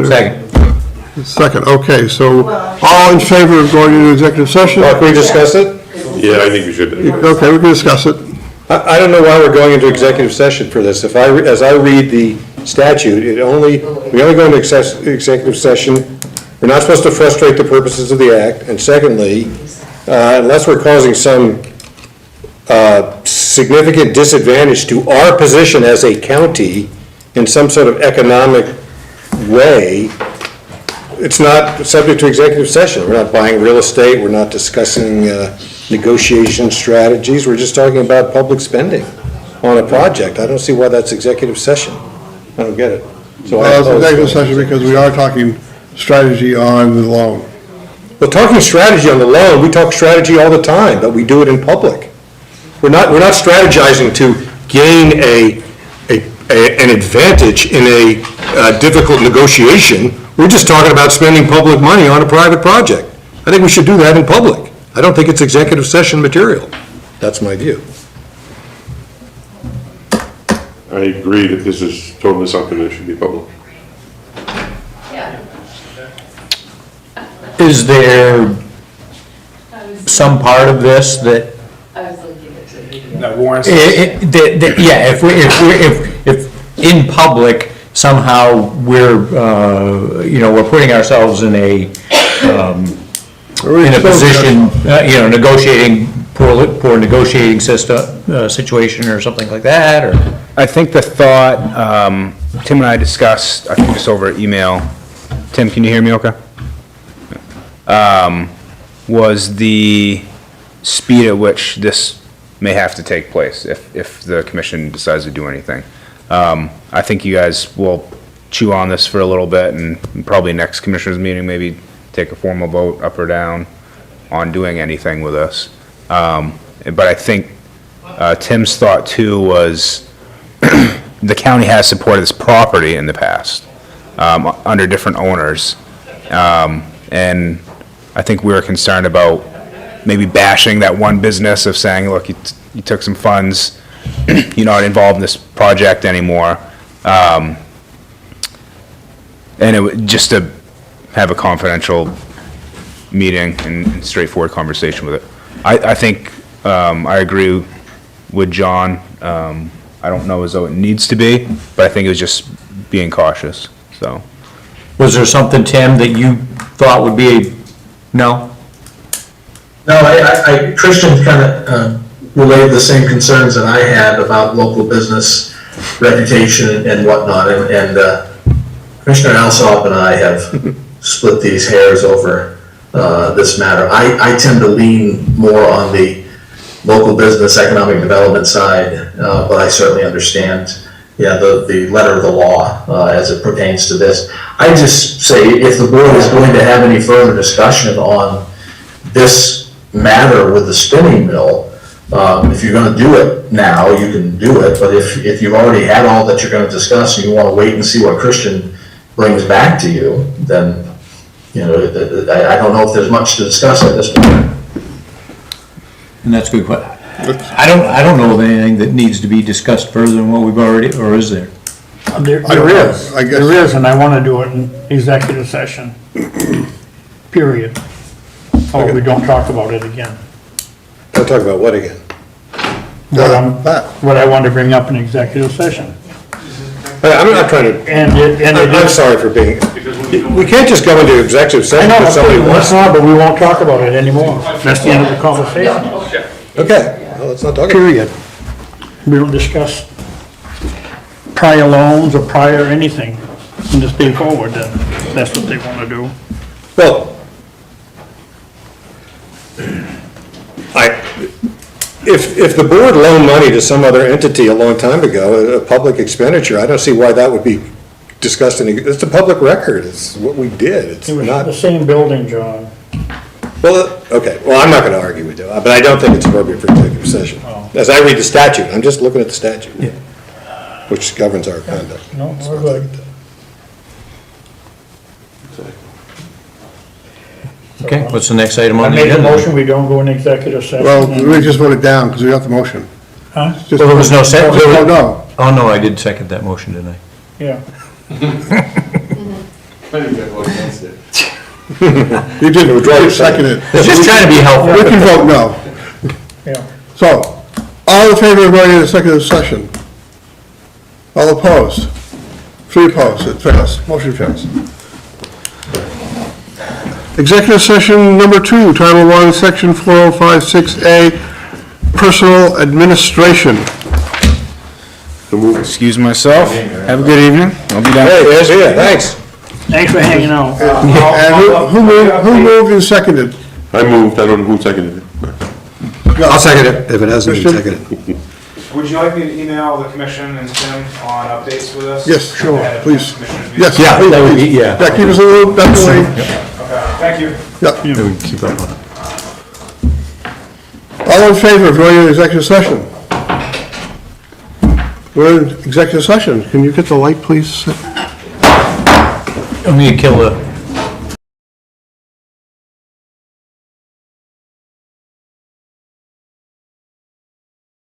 Second. Second, okay, so all in favor of going into executive session? Can we discuss it? Yeah, I think we should. Okay, we can discuss it. I don't know why we're going into executive session for this. As I read the statute, we only go into executive session, we're not supposed to frustrate the purposes of the act, and secondly, unless we're causing some significant disadvantage to our position as a county in some sort of economic way, it's not subject to executive session. We're not buying real estate, we're not discussing negotiation strategies, we're just talking about public spending on a project. I don't see why that's executive session. I don't get it. So Well, it's executive session because we are talking strategy on the loan. Well, talking strategy on the loan, we talk strategy all the time, but we do it in public. We're not strategizing to gain an advantage in a difficult negotiation. We're just talking about spending public money on a private project. I think we should do that in public. I don't think it's executive session material. That's my view. I agree that this is totally something that should be public. Is there some part of this that? That warrants. Yeah, if in public, somehow we're putting ourselves in a position, negotiating, poor negotiating situation or something like that, or? I think the thought, Tim and I discussed, I think just over email, Tim, can you hear me okay? Was the speed at which this may have to take place if the commission decides to do anything. I think you guys will chew on this for a little bit, and probably next commissioners meeting, maybe take a formal vote up or down on doing anything with this. But I think Tim's thought too was the county has supported this property in the past under different owners. And I think we were concerned about maybe bashing that one business of saying, look, you took some funds, you're not involved in this project anymore. And just to have a confidential meeting and straightforward conversation with it. I think I agree with John. I don't know as though it needs to be, but I think it was just being cautious, so. Was there something, Tim, that you thought would be a no? No, Christian kind of relayed the same concerns that I had about local business reputation and whatnot, and Commissioner Alsop and I have split these hairs over this matter. I tend to lean more on the local business economic development side, but I certainly understand, the letter of the law, as it pertains to this. I just say, if the board is going to have any further discussion on this matter with the spinning mill, if you're gonna do it now, you can do it, but if you've already had all that you're gonna discuss and you wanna wait and see what Christian brings back to you, then, you know, I don't know if there's much to discuss at this point. And that's a good question. I don't know of anything that needs to be discussed further than what we've already, or is there? There is, I guess. there is, and I wanna do it in executive session. Period. Oh, we don't talk about it again. Don't talk about what again? What I wanted to bring up in executive session. I'm not trying to, I'm sorry for being, we can't just go into executive I session know, if somebody wants. but we won't talk about it anymore. That's the end of the conversation. Okay, well, let's not talk about it. Period. We don't discuss prior loans or prior anything from this day forward, then that's what they wanna do. Well, if the board loaned money to some other entity a long time ago, a public expenditure, I don't see why that would be discussed it's a public record, it's what we did, it's It was not. the same building, John. Well, okay, well, I'm not gonna argue with you, but I don't think it's appropriate for executive session. As I read the statute, I'm just looking at the statute, which governs our conduct. No, we're good. Okay, what's the next item I on the make a agenda? motion, we don't go in executive session. Well, we just voted down because we got the motion. Huh? Just- Well, there was no second. Oh, no. Oh, no, I did second that motion, didn't I? Yeah. I didn't vote against it. You didn't, withdraw your seconded. Just trying to be helpful. We can vote no. Yeah. So, all in favor of going into executive session? All opposed? 3 opposed, it fails, motion fails. Executive session number 2, Title 1, Section 4056A, Personal Administration. Excuse myself. Have a good evening. I'll be down. Hey, there's here, thanks. Thanks for hanging out. And who moved and seconded? I moved, I don't know who seconded it. I'll second it, if it hasn't been Christian? seconded. Would you like me to email the commission and Tim on updates with us? Yes, sure, Ahead of please. commissioners meeting? Yes, Yeah, please, that would be- please. yeah. Keep us a little, that's the way. Okay, thank you. Yeah. Yeah, we can keep up on it. All in favor of going into executive session? We're in executive session. Can you get the light, please? I'm gonna kill the